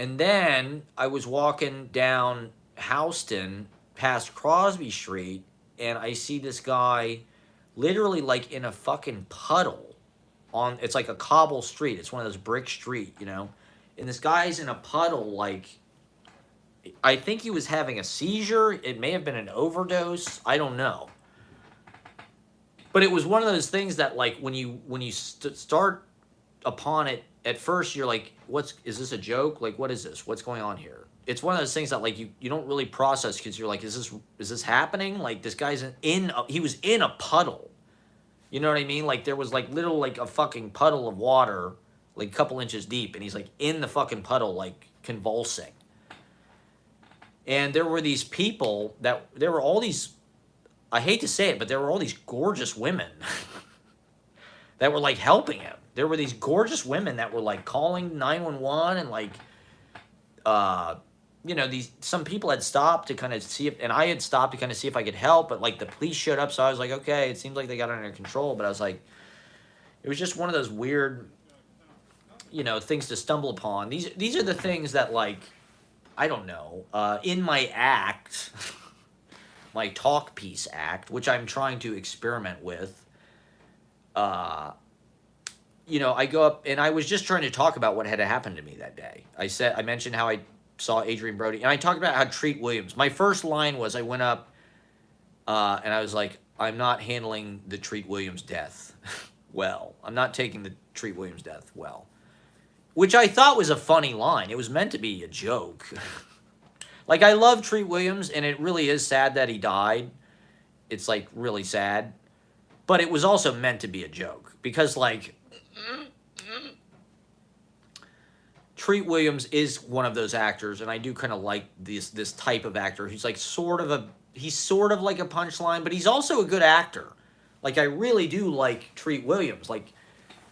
And then I was walking down Houston past Crosby Street, and I see this guy literally like in a fucking puddle it's like a cobble street. It's one of those brick street, And this guy's in a puddle, like, I think he was having a seizure. It may have been an overdose. I don't know. But it was one of those things that, like, when you start upon it at first you're like, is this a joke? Like, what is this? What's going on here? It's one of those things that like you don't really process because you're like, is this happening? Like this guy's he was in a puddle. You know what I mean? Like there was like little like a fucking puddle of water, like a couple inches deep, and he's like in the fucking puddle, like convulsing. And there were these people there were all these, I hate to say it, but there were all these gorgeous women that were like helping him. There were these gorgeous women that were like calling 911 and like, some people had stopped to kind of see and I had stopped to kind of see if I could help, but like the police showed up, so I was like, okay, it seems like they got it under control, but I was like, it was just one of those weird, things to stumble upon. These are the things that like, I don't know, in my act, my talk piece act, which I'm trying to experiment with, I go up and I was just trying to talk about what had happened to me that day. I mentioned how I saw Adrian Brody, and I talked about how Treat Williams. My first line was I went up and I was like, I'm not handling the Treat Williams death well. I'm not taking the Treat Williams death well. Which I thought was a funny line. It was meant to be a joke. Like, I love Treat Williams, and it really is sad that he died. It's, like, really sad. But it was also meant to be a joke. Because, like, Treat Williams is one of those actors, and I do kind of like this type of actor who's, like, he's sort of like a punchline, but he's also a good actor. Like, I really do like Treat Williams. Like,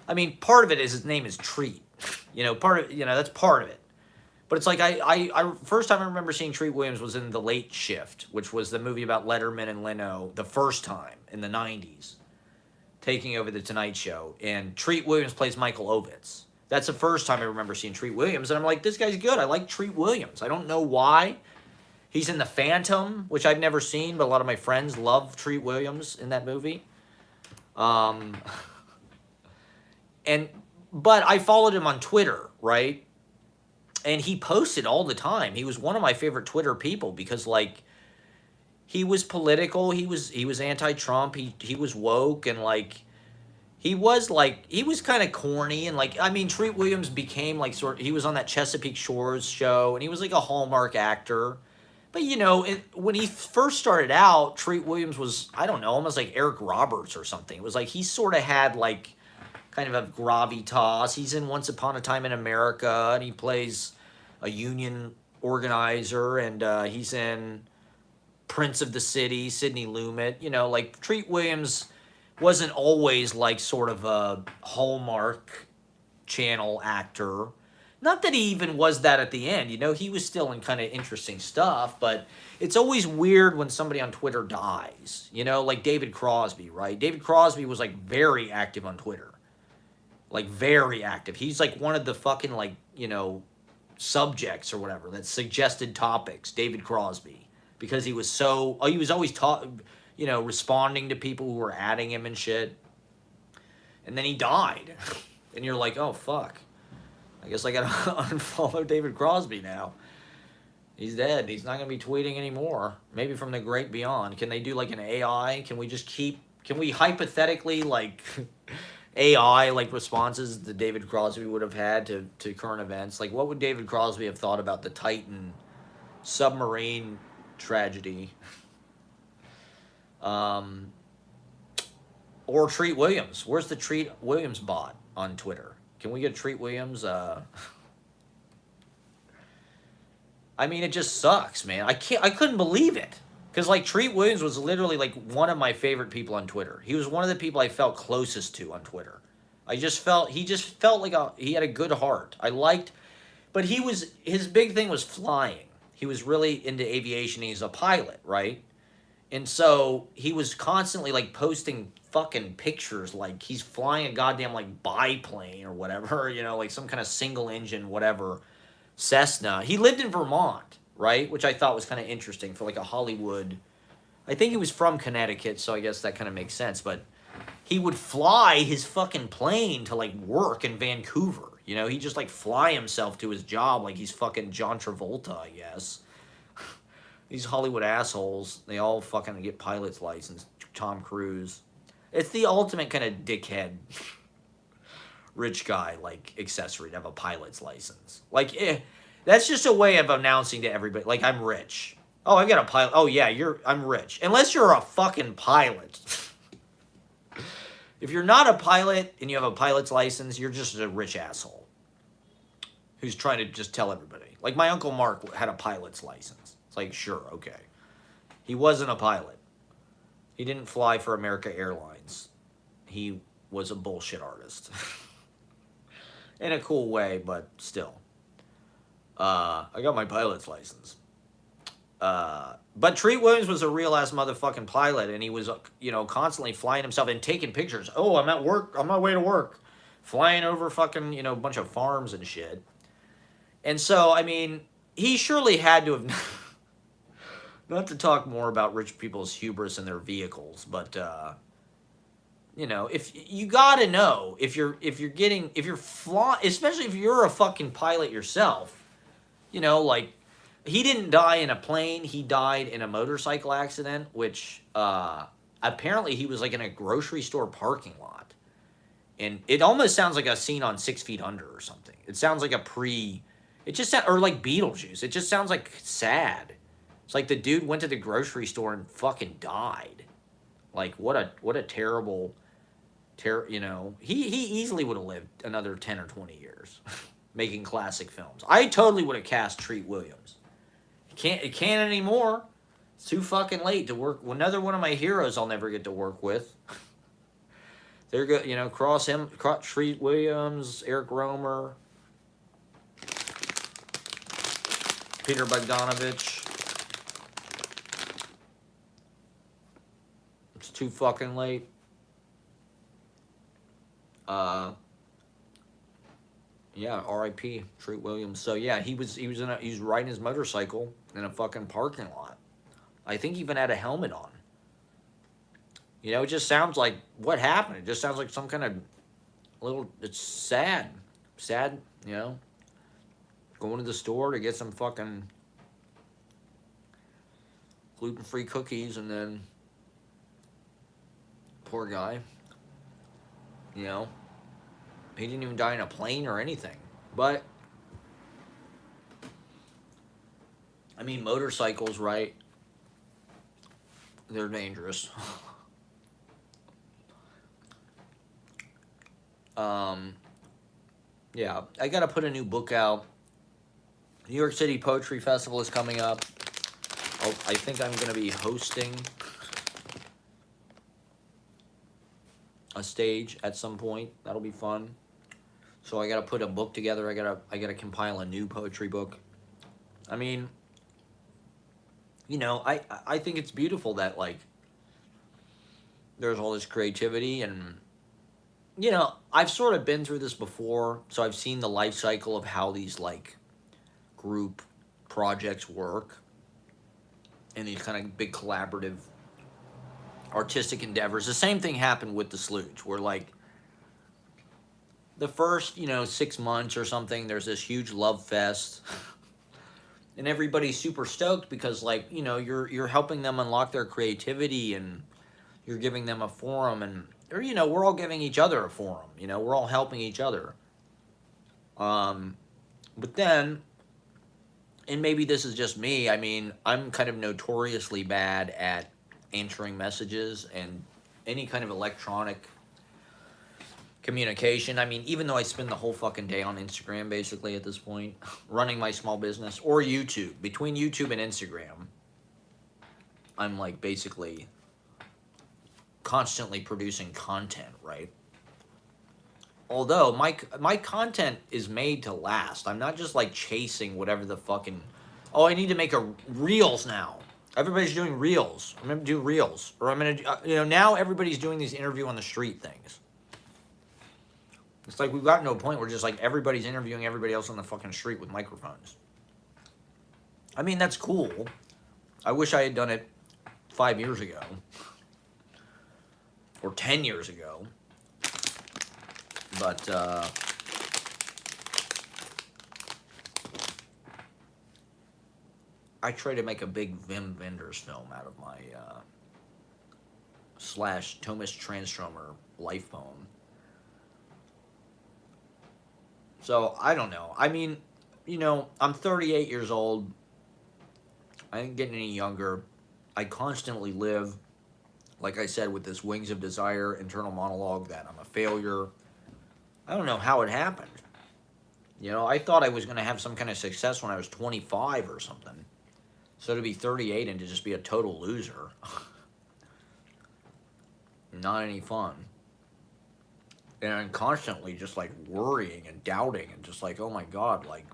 I mean, part of it is his name is Treat. That's part of it. But it's like, I first time I remember seeing Treat Williams was in The Late Shift, which was the movie about Letterman and Leno, the first time in the 90s, taking over The Tonight Show. And Treat Williams plays Michael Ovitz. That's the first time I remember seeing Treat Williams. And I'm like, this guy's good. I like Treat Williams. I don't know why. He's in The Phantom, which I've never seen, but a lot of my friends love Treat Williams in that movie. But I followed him on Twitter, right? And he posted all the time. He was one of my favorite Twitter people because, like, he was political. He was anti-Trump. He was woke, and like he was kind of corny, and like, I mean, Treat Williams became like he was on that Chesapeake Shores show, and he was like a Hallmark actor. But when he first started out, Treat Williams was, I don't know, almost like Eric Roberts or something. It was like he sort of had like kind of a gravitas. He's in Once Upon a Time in America, and he plays a union organizer, and he's in Prince of the City, Sidney Lumet. Like Treat Williams wasn't always like sort of a Hallmark Channel actor. Not that he even was that at the end. He was still in kind of interesting stuff, but it's always weird when somebody on Twitter dies. Like David Crosby, right? David Crosby was like very active on Twitter. Like very active. He's like one of the fucking like, subjects or whatever that suggested topics, David Crosby, because he was always responding to people who were adding him and shit. And then he died. And you're like, oh fuck, I guess I gotta unfollow David Crosby now. He's dead. He's not gonna be tweeting anymore. Maybe from the great beyond. Can they do like an AI? Can we hypothetically like AI like responses that David Crosby would have had to current events? Like, what would David Crosby have thought about the Titan submarine tragedy? Or Treat Williams. Where's the Treat Williams bot on Twitter? Can we get Treat Williams? I mean, it just sucks, man. I couldn't believe it. Because, like, Treat Williams was literally, like, one of my favorite people on Twitter. He was one of the people I felt closest to on Twitter. He just felt like he had a good heart. But his big thing was flying. He was really into aviation. He's a pilot, right? And so he was constantly, like, posting fucking pictures, like, he's flying a goddamn, like, biplane or whatever, like some kind of single engine, whatever, Cessna. He lived in Vermont, right? Which I thought was kind of interesting for like a Hollywood. I think he was from Connecticut, so I guess that kind of makes sense. But he would fly his fucking plane to like work in Vancouver. He just like fly himself to his job like he's fucking John Travolta, I guess. These Hollywood assholes, they all fucking get pilot's license. Tom Cruise. It's the ultimate kind of dickhead rich guy like accessory to have a pilot's license. Like, that's just a way of announcing to everybody, like, I'm rich. Oh, I've got a pilot. Oh yeah, I'm rich. Unless you're a fucking pilot. If you're not a pilot and you have a pilot's license, you're just a rich asshole who's trying to just tell everybody. Like my Uncle Mark had a pilot's license. It's like, sure, okay. He wasn't a pilot. He didn't fly for America Airlines. He was a bullshit artist. In a cool way, but still. I got my pilot's license. But Treat Williams was a real-ass motherfucking pilot, and he was, constantly flying himself and taking pictures. Oh, I'm at work. I'm on my way to work. Flying over fucking, a bunch of farms and shit. And so, I mean, he surely had to have... Not to talk more about rich people's hubris and their vehicles, but, if you gotta know, if you're flying, especially if you're a fucking pilot yourself, like, he didn't die in a plane. He died in a motorcycle accident, which apparently he was like in a grocery store parking lot. And it almost sounds like a scene on 6 Feet Under or something. It sounds like it just sounds, or like Beetlejuice. It just sounds like sad. It's like the dude went to the grocery store and fucking died. Like, what a terrible, he easily would have lived another 10 or 20 years making classic films. I totally would have cast Treat Williams. It can't anymore. It's too fucking late to work. Another one of my heroes I'll never get to work with. They're good, cross Treat Williams, Eric Romer, Peter Bogdanovich. It's too fucking late. Yeah, R.I.P. Treat Williams. So yeah, he was riding his motorcycle in a fucking parking lot. I think he even had a helmet on. It just sounds like what happened. It just sounds like some kind of it's sad. Sad, going to the store to get some fucking gluten-free cookies and then poor guy, he didn't even die in a plane or anything. But, I mean, motorcycles, right? They're dangerous. Yeah, I gotta put a new book out. New York City Poetry Festival is coming up. I think I'm gonna be hosting a stage at some point. That'll be fun. So I gotta put a book together. I gotta compile a new poetry book. I mean, I think it's beautiful that like there's all this creativity and I've sort of been through this before, so I've seen the life cycle of how these like group projects work and these kind of big collaborative artistic endeavors. The same thing happened with the Slooge, where like the first 6 months or something, there's this huge love fest and everybody's super stoked because like you're helping them unlock their creativity and you're giving them a forum, and or we're all giving each other a forum. We're all helping each other. But then, and maybe this is just me, I mean, I'm kind of notoriously bad at answering messages and any kind of electronic communication. I mean, even though I spend the whole fucking day on Instagram basically at this point, running my small business, or YouTube, between YouTube and Instagram, I'm like basically constantly producing content, right? Although my content is made to last. I'm not just like chasing whatever the fucking, I need to make a reels now. Everybody's doing reels. I'm gonna do reels, or I'm gonna now everybody's doing these interview on the street things. It's like we've gotten to a point where just like everybody's interviewing everybody else on the fucking street with microphones. I mean, that's cool. I wish I had done it 5 years ago. Or 10 years ago. But, I try to make a big Wim Wenders film out of my, / Thomas Transtromer life poem. So I don't know. I mean, I'm 38 years old. I ain't getting any younger. I constantly live, like I said, with this wings of desire internal monologue that I'm a failure. I don't know how it happened. I thought I was going to have some kind of success when I was 25 or something. So to be 38 and to just be a total loser, not any fun. And I'm constantly just like worrying and doubting and just like, oh my God, like,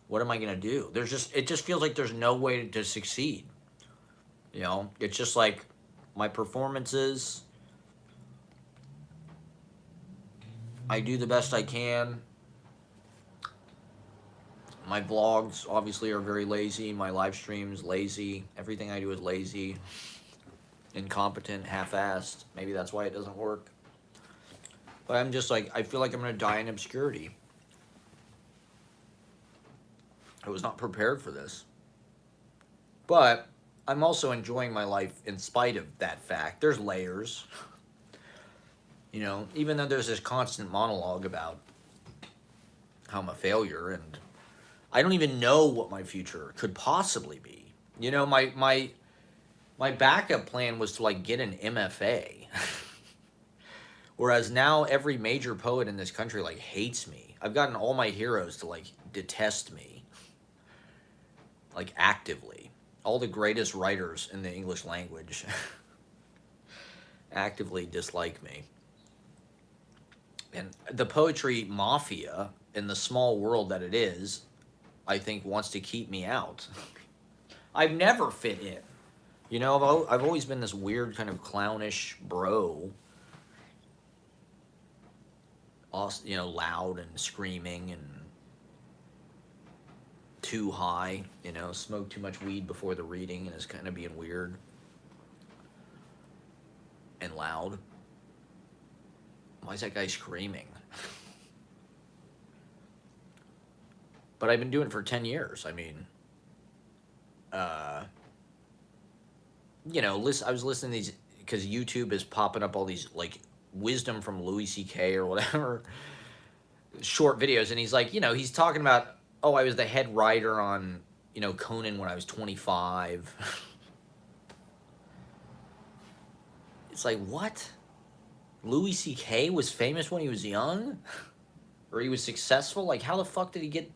what am I going to do? It just feels like there's no way to succeed. It's just like my performances, I do the best I can. My vlogs obviously are very lazy. My live streams, lazy. Everything I do is lazy, incompetent, half-assed. Maybe that's why it doesn't work. But I'm just like, I feel like I'm going to die in obscurity. I was not prepared for this. But I'm also enjoying my life in spite of that fact. There's layers. Even though there's this constant monologue about how I'm a failure, and I don't even know what my future could possibly be. My backup plan was to like get an MFA. Whereas now every major poet in this country like hates me. I've gotten all my heroes to like detest me. Like actively. All the greatest writers in the English language actively dislike me. And the poetry mafia, in the small world that it is, I think wants to keep me out. I've never fit in. I've always been this weird kind of clownish bro. Loud and screaming and too high, smoke too much weed before the reading and is kind of being weird and loud. Why is that guy screaming? But I've been doing it for 10 years. I mean, I was listening to these because YouTube is popping up all these, like, wisdom from Louis C.K. or whatever, short videos. And he's like, he's talking about, oh, I was the head writer on, Conan when I was 25. It's like, what? Louis C.K. was famous when he was young? Or he was successful? Like, how the fuck did he get...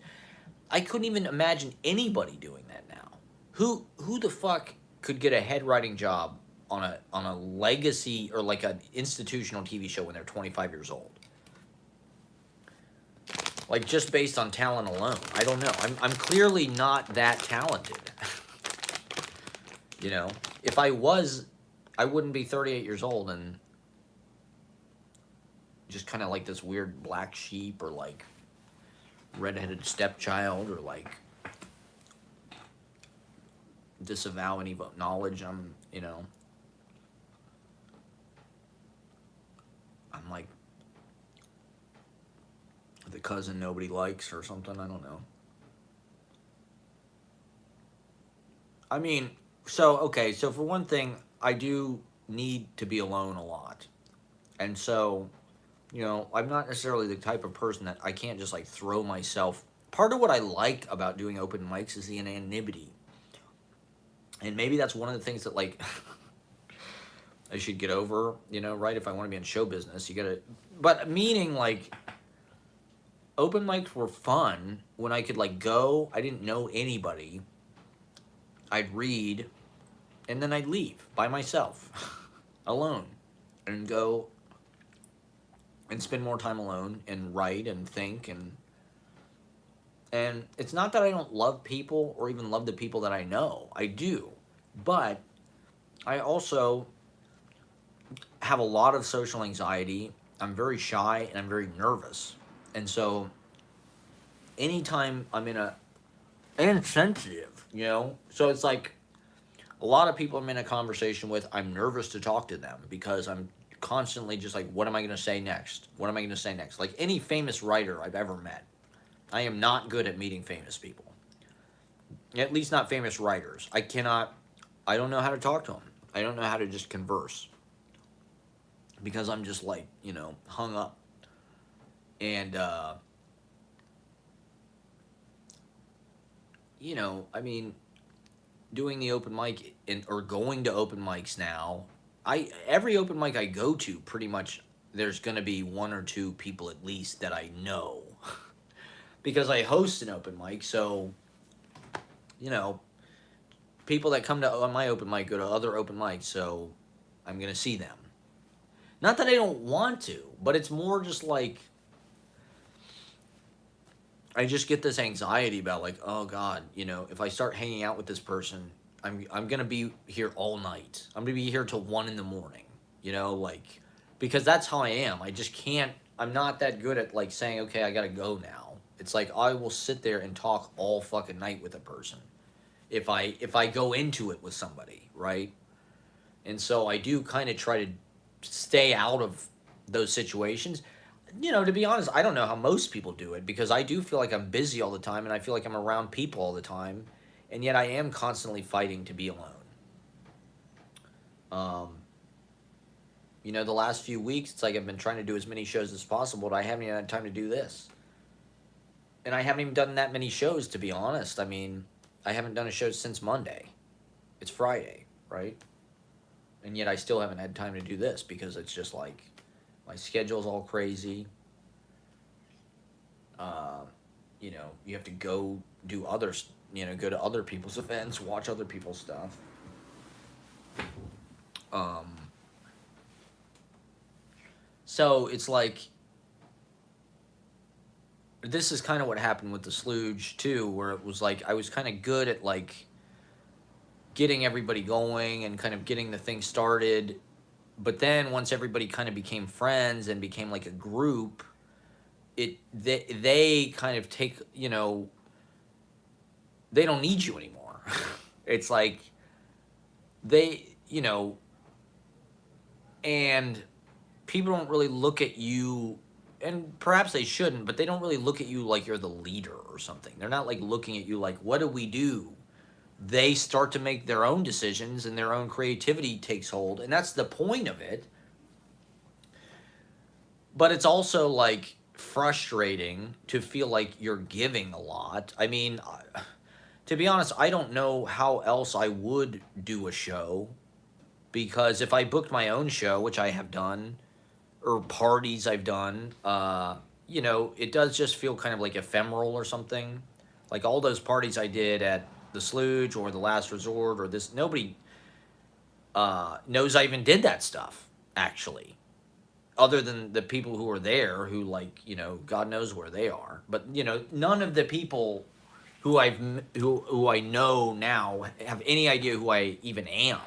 I couldn't even imagine anybody doing that now. Who the fuck could get a head writing job on a legacy or like an institutional TV show when they're 25 years old? Like, just based on talent alone. I don't know. I'm clearly not that talented. If I was, I wouldn't be 38 years old and just kind of like this weird black sheep or like redheaded stepchild or like disavow any knowledge. I'm like the cousin nobody likes or something. I don't know. I mean, so for one thing, I do need to be alone a lot. And so, I'm not necessarily the type of person that I can't just like throw myself. Part of what I like about doing open mics is the anonymity. And maybe that's one of the things that like I should get over, right? If I want to be in show business, you gotta, but meaning like open mics were fun when I could like go, I didn't know anybody. I'd read and then I'd leave by myself alone and go and spend more time alone and write and think and it's not that I don't love people or even love the people that I know. I do. But I also have a lot of social anxiety. I'm very shy and I'm very nervous. And so anytime I'm and sensitive, So it's like a lot of people I'm in a conversation with, I'm nervous to talk to them because I'm constantly just like, what am I going to say next? What am I going to say next? Like any famous writer I've ever met, I am not good at meeting famous people. At least not famous writers. I don't know how to talk to them. I don't know how to just converse. Because I'm just like, hung up. And I mean, doing the open mic or going to open mics now, every open mic I go to, pretty much there's going to be one or two people at least that I know because I host an open mic. So, you know, people that come to on my open mic go to other open mics, so I'm going to see them. Not that I don't want to, but it's more just like I just get this anxiety about like, oh God, if I start hanging out with this person, I'm gonna be here all night. I'm gonna be here till 1 in the morning. Like because that's how I am. I just can't. I'm not that good at like saying, okay, I gotta go now. It's like I will sit there and talk all fucking night with a person if I go into it with somebody, right? And so I do kind of try to stay out of those situations. To be honest, I don't know how most people do it because I do feel like I'm busy all the time and I feel like I'm around people all the time, and yet I am constantly fighting to be alone. Um, the last few weeks, it's like I've been trying to do as many shows as possible, but I haven't even had time to do this. And I haven't even done that many shows, to be honest. I mean, I haven't done a show since Monday. It's Friday, right? And yet I still haven't had time to do this because it's just like my schedule's all crazy. Uh, you have to go do others, go to other people's events, watch other people's stuff. Um, so it's like, this is kind of what happened with the Slooge too, where it was like I was kind of good at like getting everybody going and kind of getting the thing started. But then once everybody kind of became friends and became like a group, they kind of take, they don't need you anymore. It's like they, and people don't really look at you, and perhaps they shouldn't, but they don't really look at you like you're the leader or something. They're not like looking at you like, what do we do? They start to make their own decisions and their own creativity takes hold, and that's the point of it. But it's also like frustrating to feel like you're giving a lot. I mean, to be honest, I don't know how else I would do a show, because if I booked my own show, which I have done, or parties I've done, it does just feel kind of like ephemeral or something. Like all those parties I did at the Slooge or the Last Resort or this, nobody knows I even did that stuff, actually. Other than the people who are there, who like, God knows where they are. But, none of the people who I know now have any idea who I even am.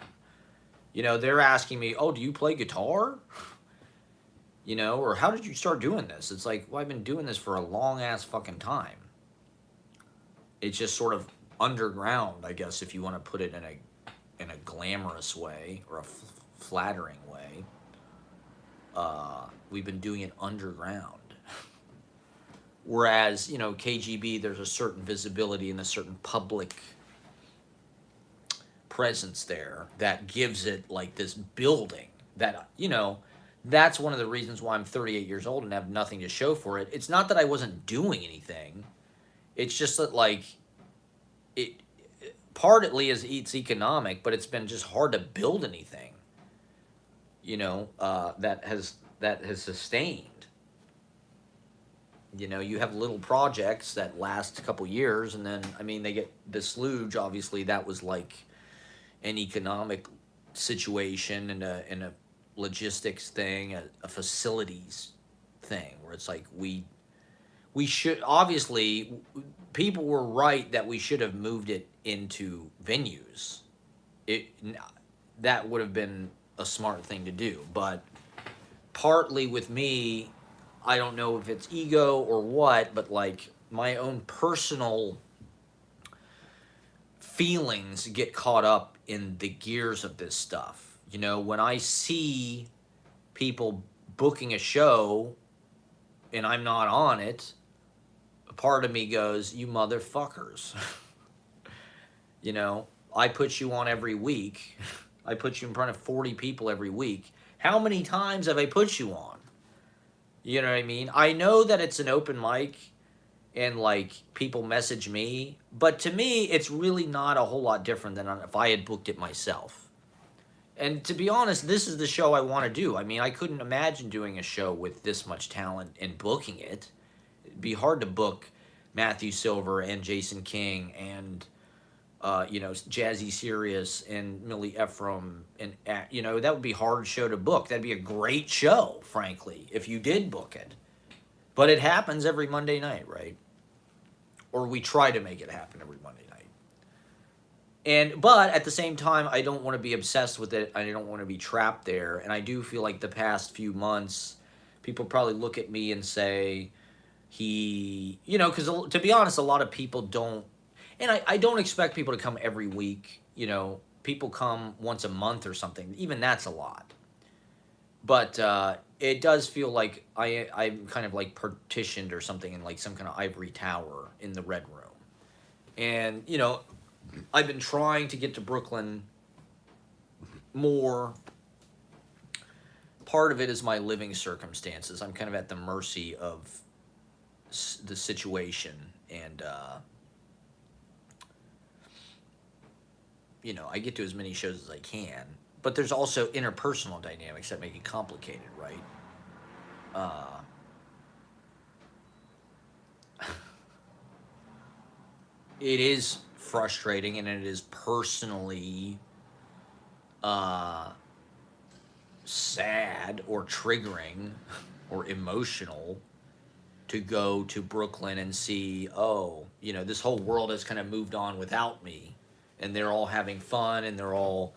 They're asking me, oh, do you play guitar? Or how did you start doing this? It's like, well, I've been doing this for a long ass fucking time. It's just sort of underground, I guess, if you want to put it in a glamorous way or a flattering way. We've been doing it underground. Whereas, KGB, there's a certain visibility and a certain public presence there that gives it like this building that, that's one of the reasons why I'm 38 years old and have nothing to show for it. It's not that I wasn't doing anything. It's just that like it partly is it's economic, but it's been just hard to build anything, that has sustained. You have little projects that last a couple years, and then they get the Slooge. Obviously, that was like an economic situation and a logistics thing, a facilities thing, where it's like we should, obviously, people were right that we should have moved it into venues. That would have been a smart thing to do, but partly with me, I don't know if it's ego or what, but like my own personal feelings get caught up in the gears of this stuff. When I see people booking a show and I'm not on it, a part of me goes, you motherfuckers. I put you on every week. I put you in front of 40 people every week. How many times have I put you on? You know what I mean? I know that it's an open mic and like people message me. But to me, it's really not a whole lot different than if I had booked it myself. And to be honest, this is the show I want to do. I mean, I couldn't imagine doing a show with this much talent and booking it. It'd be hard to book Matthew Silver and Jason King and Jazzy Sirius and Millie Ephraim, and that would be a hard show to book. That'd be a great show, frankly, if you did book it. But it happens every Monday night, right? Or we try to make it happen every Monday night. But at the same time, I don't want to be obsessed with it. I don't want to be trapped there. And I do feel like the past few months, people probably look at me and say, because to be honest, a lot of people don't, and I don't expect people to come every week. People come once a month or something. Even that's a lot. But it does feel like I'm kind of like partitioned or something in like some kind of ivory tower in the Red Room. And, I've been trying to get to Brooklyn more. Part of it is my living circumstances. I'm kind of at the mercy of the situation. And, I get to as many shows as I can. But there's also interpersonal dynamics that make it complicated, right? It is frustrating, and it is personally sad or triggering or emotional to go to Brooklyn and see, this whole world has kind of moved on without me, and they're all having fun, and they're all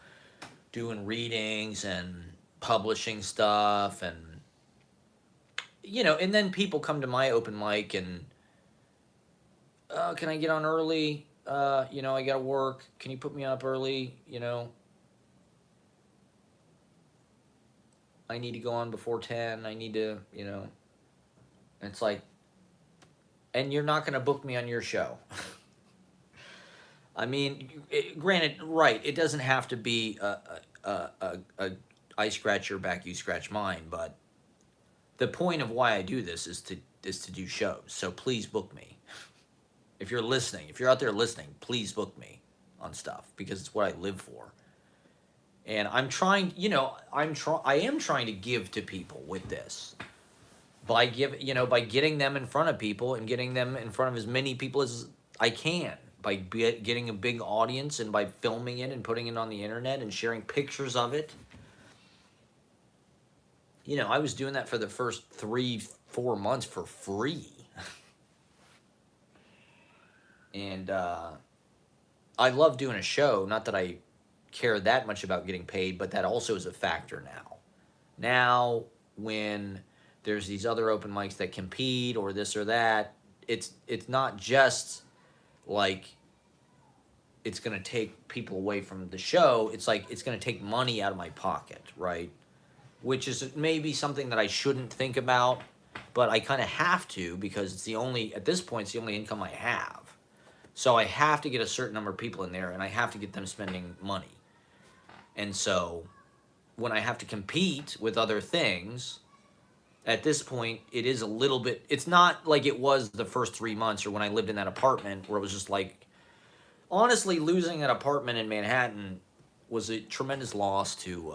doing readings and publishing stuff, and and then people come to my open mic and can I get on early? I gotta work. Can you put me up early? I need to go on before 10. I need to, it's like, and you're not gonna book me on your show. I mean, granted, right? It doesn't have to be a I scratch your back, you scratch mine. But the point of why I do this is to do shows. So please book me. If you're listening, if you're out there listening, please book me on stuff because it's what I live for. And I'm trying, I am trying to give to people with this by getting them in front of people and getting them in front of as many people as I can. By getting a big audience and by filming it and putting it on the internet and sharing pictures of it. I was doing that for the first 3-4 months for free. And I love doing a show. Not that I care that much about getting paid, but that also is a factor now. Now, when there's these other open mics that compete or this or that, it's not just like it's going to take people away from the show. It's like it's going to take money out of my pocket, right? Which is maybe something that I shouldn't think about, but I kind of have to because at this point, it's the only income I have. So I have to get a certain number of people in there, and I have to get them spending money. And so when I have to compete with other things, at this point, it is a little bit, it's not like it was the first 3 months or when I lived in that apartment where it was just like, honestly, losing that apartment in Manhattan was a tremendous loss to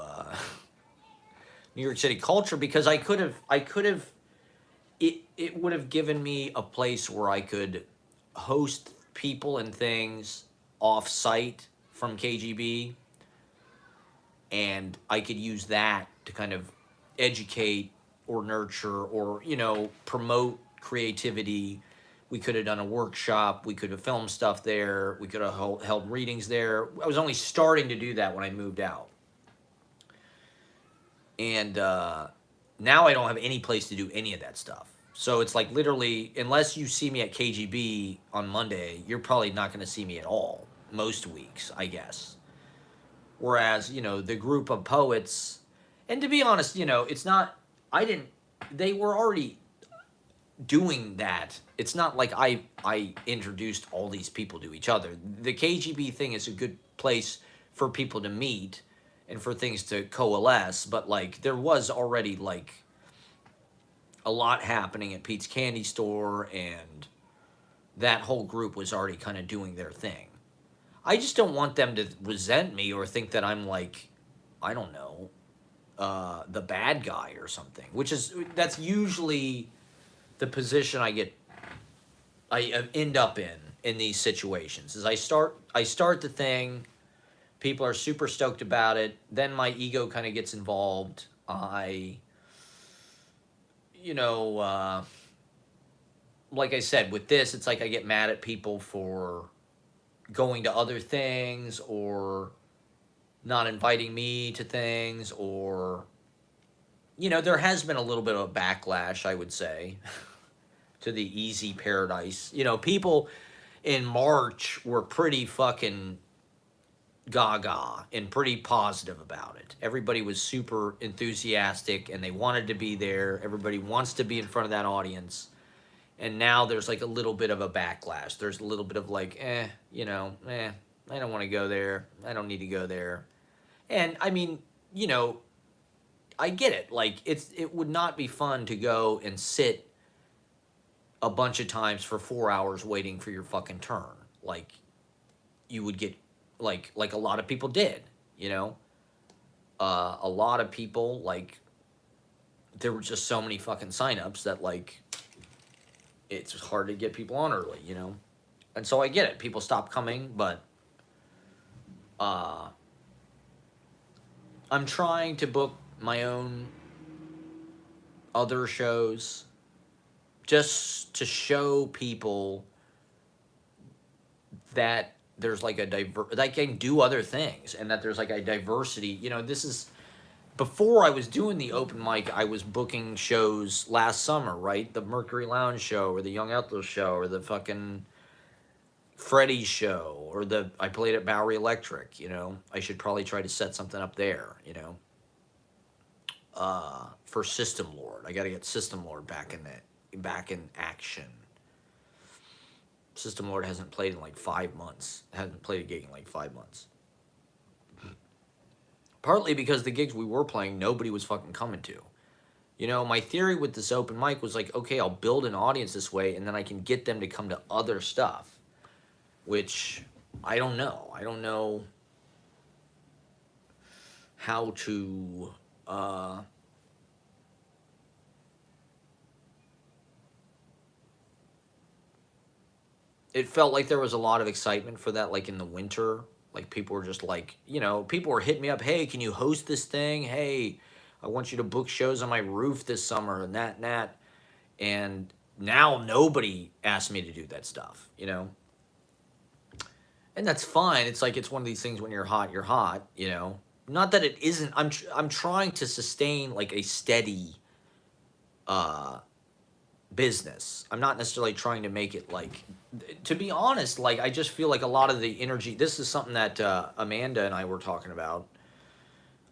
New York City culture because it would have given me a place where I could host people and things off-site from KGB, and I could use that to kind of educate or nurture or, promote creativity. We could have done a workshop. We could have filmed stuff there. We could have held readings there. I was only starting to do that when I moved out. And now I don't have any place to do any of that stuff. So it's like literally, unless you see me at KGB on Monday, you're probably not going to see me at all most weeks, I guess. Whereas, the group of poets, and to be honest, it's not, they were already doing that. It's not like I introduced all these people to each other. The KGB thing is a good place for people to meet and for things to coalesce, but like there was already like a lot happening at Pete's Candy Store and that whole group was already kind of doing their thing. I just don't want them to resent me or think that I'm like, I don't know, the bad guy or something. That's usually the position I end up in these situations. Is I start the thing, people are super stoked about it, then my ego kind of gets involved. You know, like I said, with this, it's like I get mad at people for going to other things or not inviting me to things, or there has been a little bit of a backlash, I would say, to the easy paradise. People in March were pretty fucking gaga and pretty positive about it. Everybody was super enthusiastic and they wanted to be there. Everybody wants to be in front of that audience. And now there's like a little bit of a backlash. There's a little bit of like, I don't want to go there. I don't need to go there. And I mean, I get it. Like it would not be fun to go and sit a bunch of times for 4 hours waiting for your fucking turn. Like you would get like a lot of people did, a lot of people, like, there were just so many fucking signups that like it's hard to get people on early, and so I get it, people stop coming, but I'm trying to book my own other shows just to show people that there's like that I can do other things and that there's like a diversity. This is before I was doing the open mic. I was booking shows last summer, right? The Mercury Lounge show, or the Young Outlaws show, or the fucking Freddy's show, or I played at Bowery Electric. I should probably try to set something up there. For System Lord, I got to get System Lord back in action. System Lord hasn't played in like 5 months. Hasn't played a gig in like 5 months. Partly because the gigs we were playing, nobody was fucking coming to. My theory with this open mic was like, okay, I'll build an audience this way, and then I can get them to come to other stuff. Which, I don't know. I don't know how to... it felt like there was a lot of excitement for that, like in the winter. Like people were just like, people were hitting me up. Hey, can you host this thing? Hey, I want you to book shows on my roof this summer and that and that. And now nobody asked me to do that stuff, And that's fine. It's like, it's one of these things, when you're hot, you're hot, Not that it isn't. I'm trying to sustain like a steady business. I'm not necessarily trying to make it like, to be honest, like I just feel like a lot of the energy, this is something that Amanda and I were talking about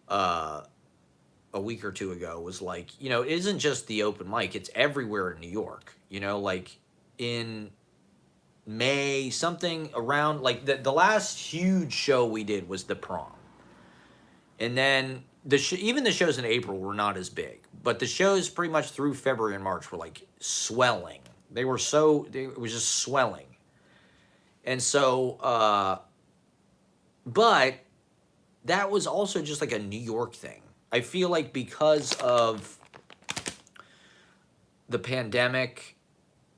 a week or two ago, was like, it isn't just the open mic, it's everywhere in New York, like in May, something around like the last huge show we did was the Prom. And then even the shows in April were not as big, but the shows pretty much through February and March were like swelling. It was just swelling. And so, but that was also just like a New York thing. I feel like because of the pandemic,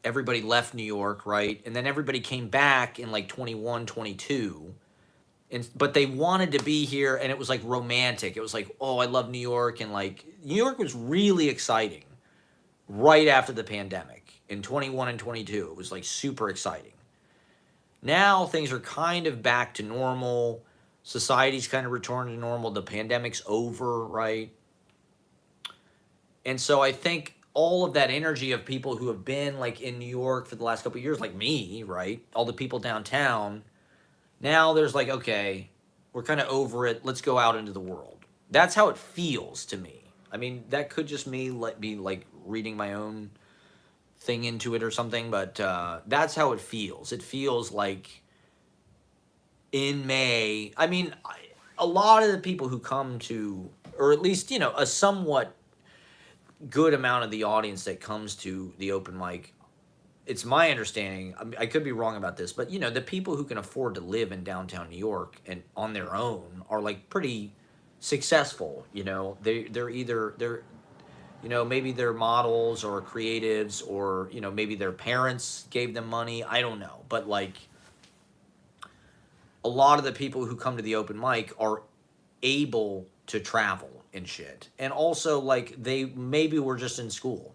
everybody left New York, right? And then everybody came back in like 21, 22. But they wanted to be here, and it was like romantic. It was like, oh, I love New York. And like, New York was really exciting right after the pandemic. In 21 and 22, it was like super exciting. Now things are kind of back to normal. Society's kind of returned to normal. The pandemic's over, right? And so I think all of that energy of people who have been like in New York for the last couple of years, like me, right? All the people downtown. Now there's like, okay, we're kind of over it. Let's go out into the world. That's how it feels to me. I mean, that could just be like reading my own thing into it or something, but that's how it feels. It feels like in May, I mean, a lot of the people who come to, or at least, a somewhat good amount of the audience that comes to the open mic it's my understanding, I could be wrong about this, but the people who can afford to live in downtown New York and on their own are like pretty successful. They're either maybe they're models or creatives, or maybe their parents gave them money. I don't know, but like a lot of the people who come to the open mic are able to travel and shit, and also like they maybe were just in school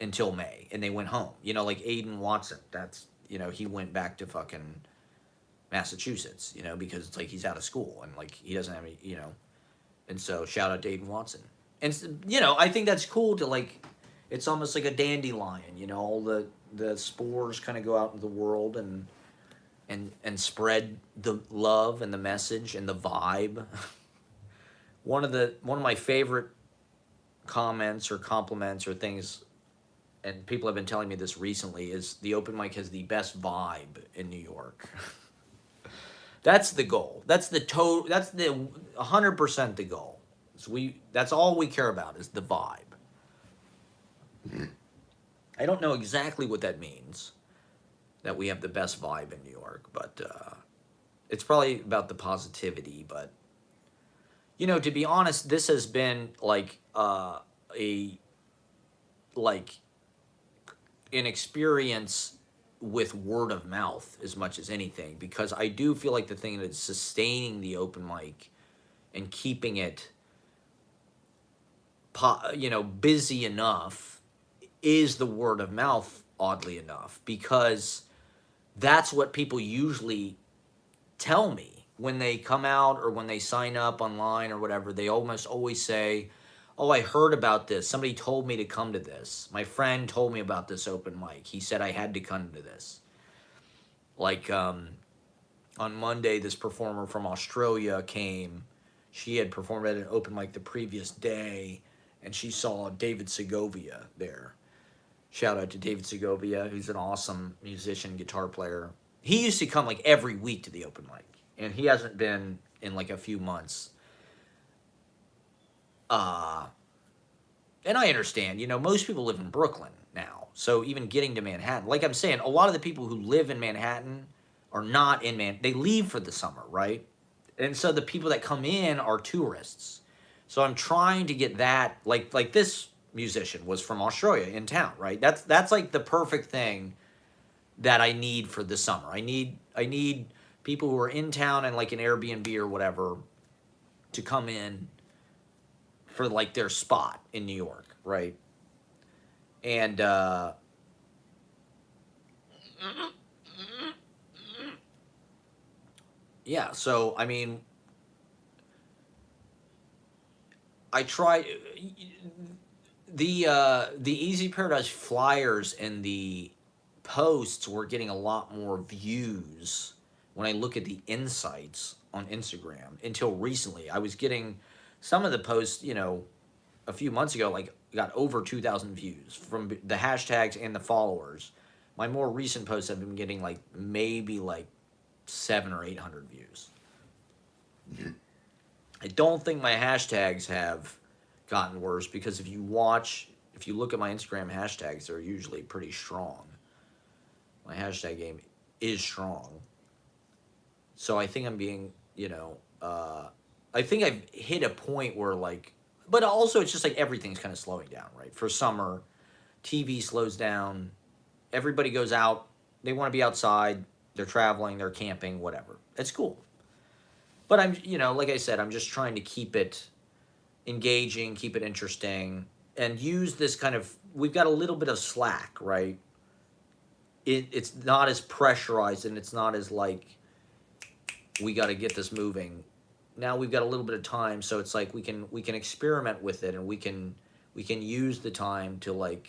until May and they went home. Like Aiden Watson. He went back to fucking Massachusetts, because it's like he's out of school and like he doesn't have any. And so shout out to Aiden Watson. And I think that's cool to like, it's almost like a dandelion, all the spores kind of go out into the world and spread the love and the message and the vibe. One of my favorite comments or compliments or things, and people have been telling me this recently, is the open mic has the best vibe in New York. That's the goal. That's the 100% the goal. So that's all we care about is the vibe. I don't know exactly what that means, that we have the best vibe in New York, but it's probably about the positivity. But to be honest, this has been like a like an experience with word of mouth as much as anything, because I do feel like the thing that's sustaining the open mic and keeping it busy enough is the word of mouth, oddly enough, because that's what people usually tell me when they come out or when they sign up online or whatever. They almost always say, oh, I heard about this. Somebody told me to come to this. My friend told me about this open mic. He said I had to come to this. Like on Monday, this performer from Australia came. She had performed at an open mic the previous day, and she saw David Segovia there. Shout out to David Segovia, who's an awesome musician, guitar player. He used to come like every week to the open mic, and he hasn't been in like a few months. And I understand, most people live in Brooklyn now. So even getting to Manhattan, like I'm saying, a lot of the people who live in Manhattan are not in they leave for the summer, right? And so the people that come in are tourists. So I'm trying to get that, like this musician was from Australia in town, right? That's like the perfect thing that I need for the summer. I need people who are in town and like an Airbnb or whatever to come in for like their spot in New York, right? And yeah, so I mean, I try the Easy Paradise flyers and the posts were getting a lot more views when I look at the insights on Instagram. Until recently, I was getting some of the posts, a few months ago, like got over 2,000 views from the hashtags and the followers. My more recent posts have been getting like maybe like 700 or 800 views. I don't think my hashtags have gotten worse, because if you look at my Instagram hashtags, they're usually pretty strong. My hashtag game is strong. So I think I'm being, I think I've hit a point where like, but also it's just like everything's kind of slowing down, right? For summer, TV slows down. Everybody goes out. They want to be outside. They're traveling. They're camping. Whatever. It's cool. But I'm, like I said, I'm just trying to keep it engaging, keep it interesting, and use this kind of. We've got a little bit of slack, right? It's not as pressurized, and it's not as like we got to get this moving. Now we've got a little bit of time, so it's like we can experiment with it, and we can use the time to like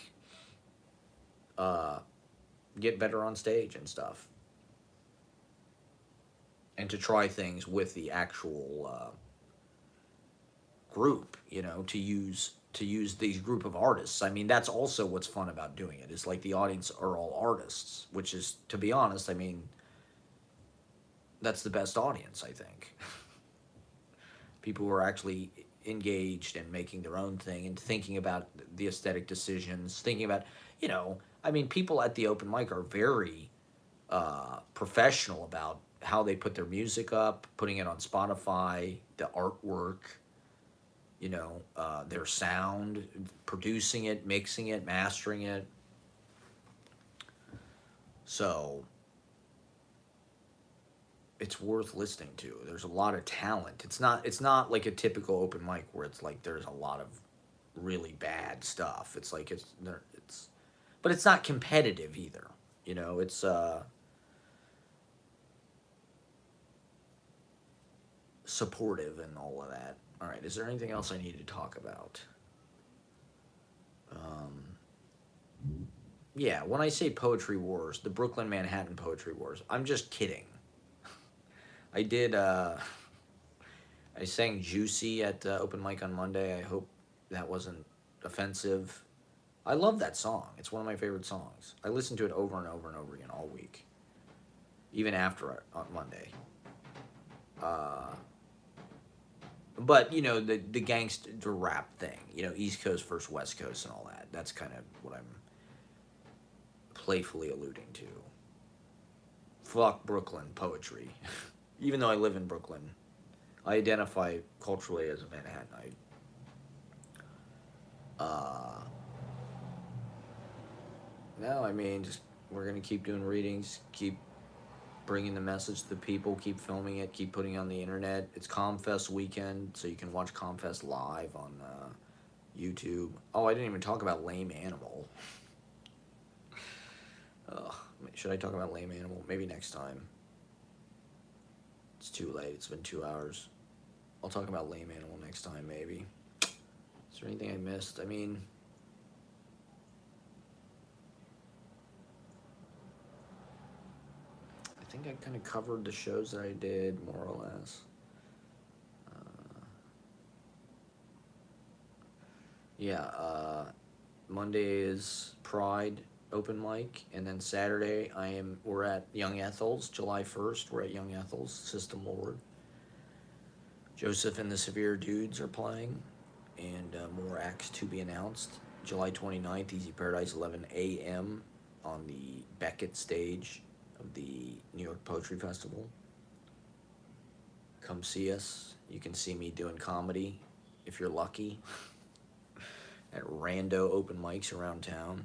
get better on stage and stuff, and to try things with the actual group, to use these group of artists. I mean, that's also what's fun about doing it, is like the audience are all artists, which is, to be honest, I mean, that's the best audience, I think. People who are actually engaged and making their own thing and thinking about the aesthetic decisions, thinking about, I mean, people at the open mic are very professional about how they put their music up, putting it on Spotify, the artwork, their sound, producing it, mixing it, mastering it. So it's worth listening to. There's a lot of talent. It's not like a typical open mic where it's like there's a lot of really bad stuff. It's like it's but it's not competitive either. It's supportive and all of that. All right, is there anything else I need to talk about? Um, yeah, when I say Poetry Wars, the Brooklyn Manhattan Poetry Wars, I'm just kidding. I did I sang Juicy at open mic on Monday. I hope that wasn't offensive. I love that song. It's one of my favorite songs. I listen to it over and over and over again all week, even after on Monday. Uh, but the gangster rap thing, East Coast versus West Coast and all that. That's kind of what I'm playfully alluding to. Fuck Brooklyn poetry. Even though I live in Brooklyn, I identify culturally as a Manhattanite. Uh, no, I mean, just we're gonna keep doing readings, keep bringing the message to the people, keep filming it, keep putting it on the internet. It's ComFest weekend, so you can watch ComFest live on YouTube. Oh, I didn't even talk about Lame Animal. Ugh, should I talk about Lame Animal? Maybe next time. It's too late. It's been 2 hours. I'll talk about Lame Animal next time, maybe. Is there anything I missed? I mean, I think I kind of covered the shows that I did, more or less. Yeah, Monday is Pride open mic, and then Saturday we're at Young Ethel's, July 1st. We're at Young Ethel's, System Lord. Joseph and the Severe Dudes are playing, and more acts to be announced. July 29th, Easy Paradise, 11 a.m. on the Beckett stage of the New York Poetry Festival. Come see us. You can see me doing comedy, if you're lucky, at rando open mics around town.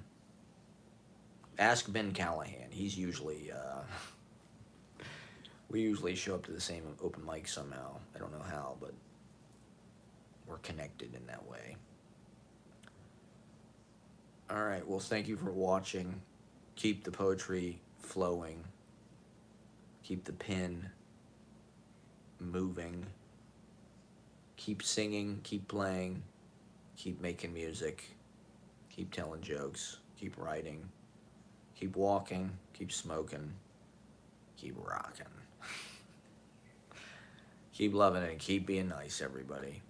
Ask Ben Callahan. He's usually, we usually show up to the same open mic somehow. I don't know how, but we're connected in that way. All right, well, thank you for watching. Keep the poetry flowing. Keep the pen moving. Keep singing, keep playing, keep making music, keep telling jokes, keep writing, keep walking, keep smoking, keep rocking. Keep loving it and keep being nice, everybody.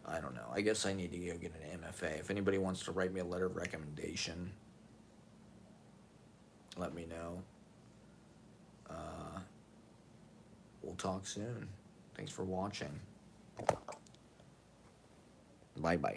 I don't know. I guess I need to go get an MFA. If anybody wants to write me a letter of recommendation, let me know. We'll talk soon. Thanks for watching. Bye-bye.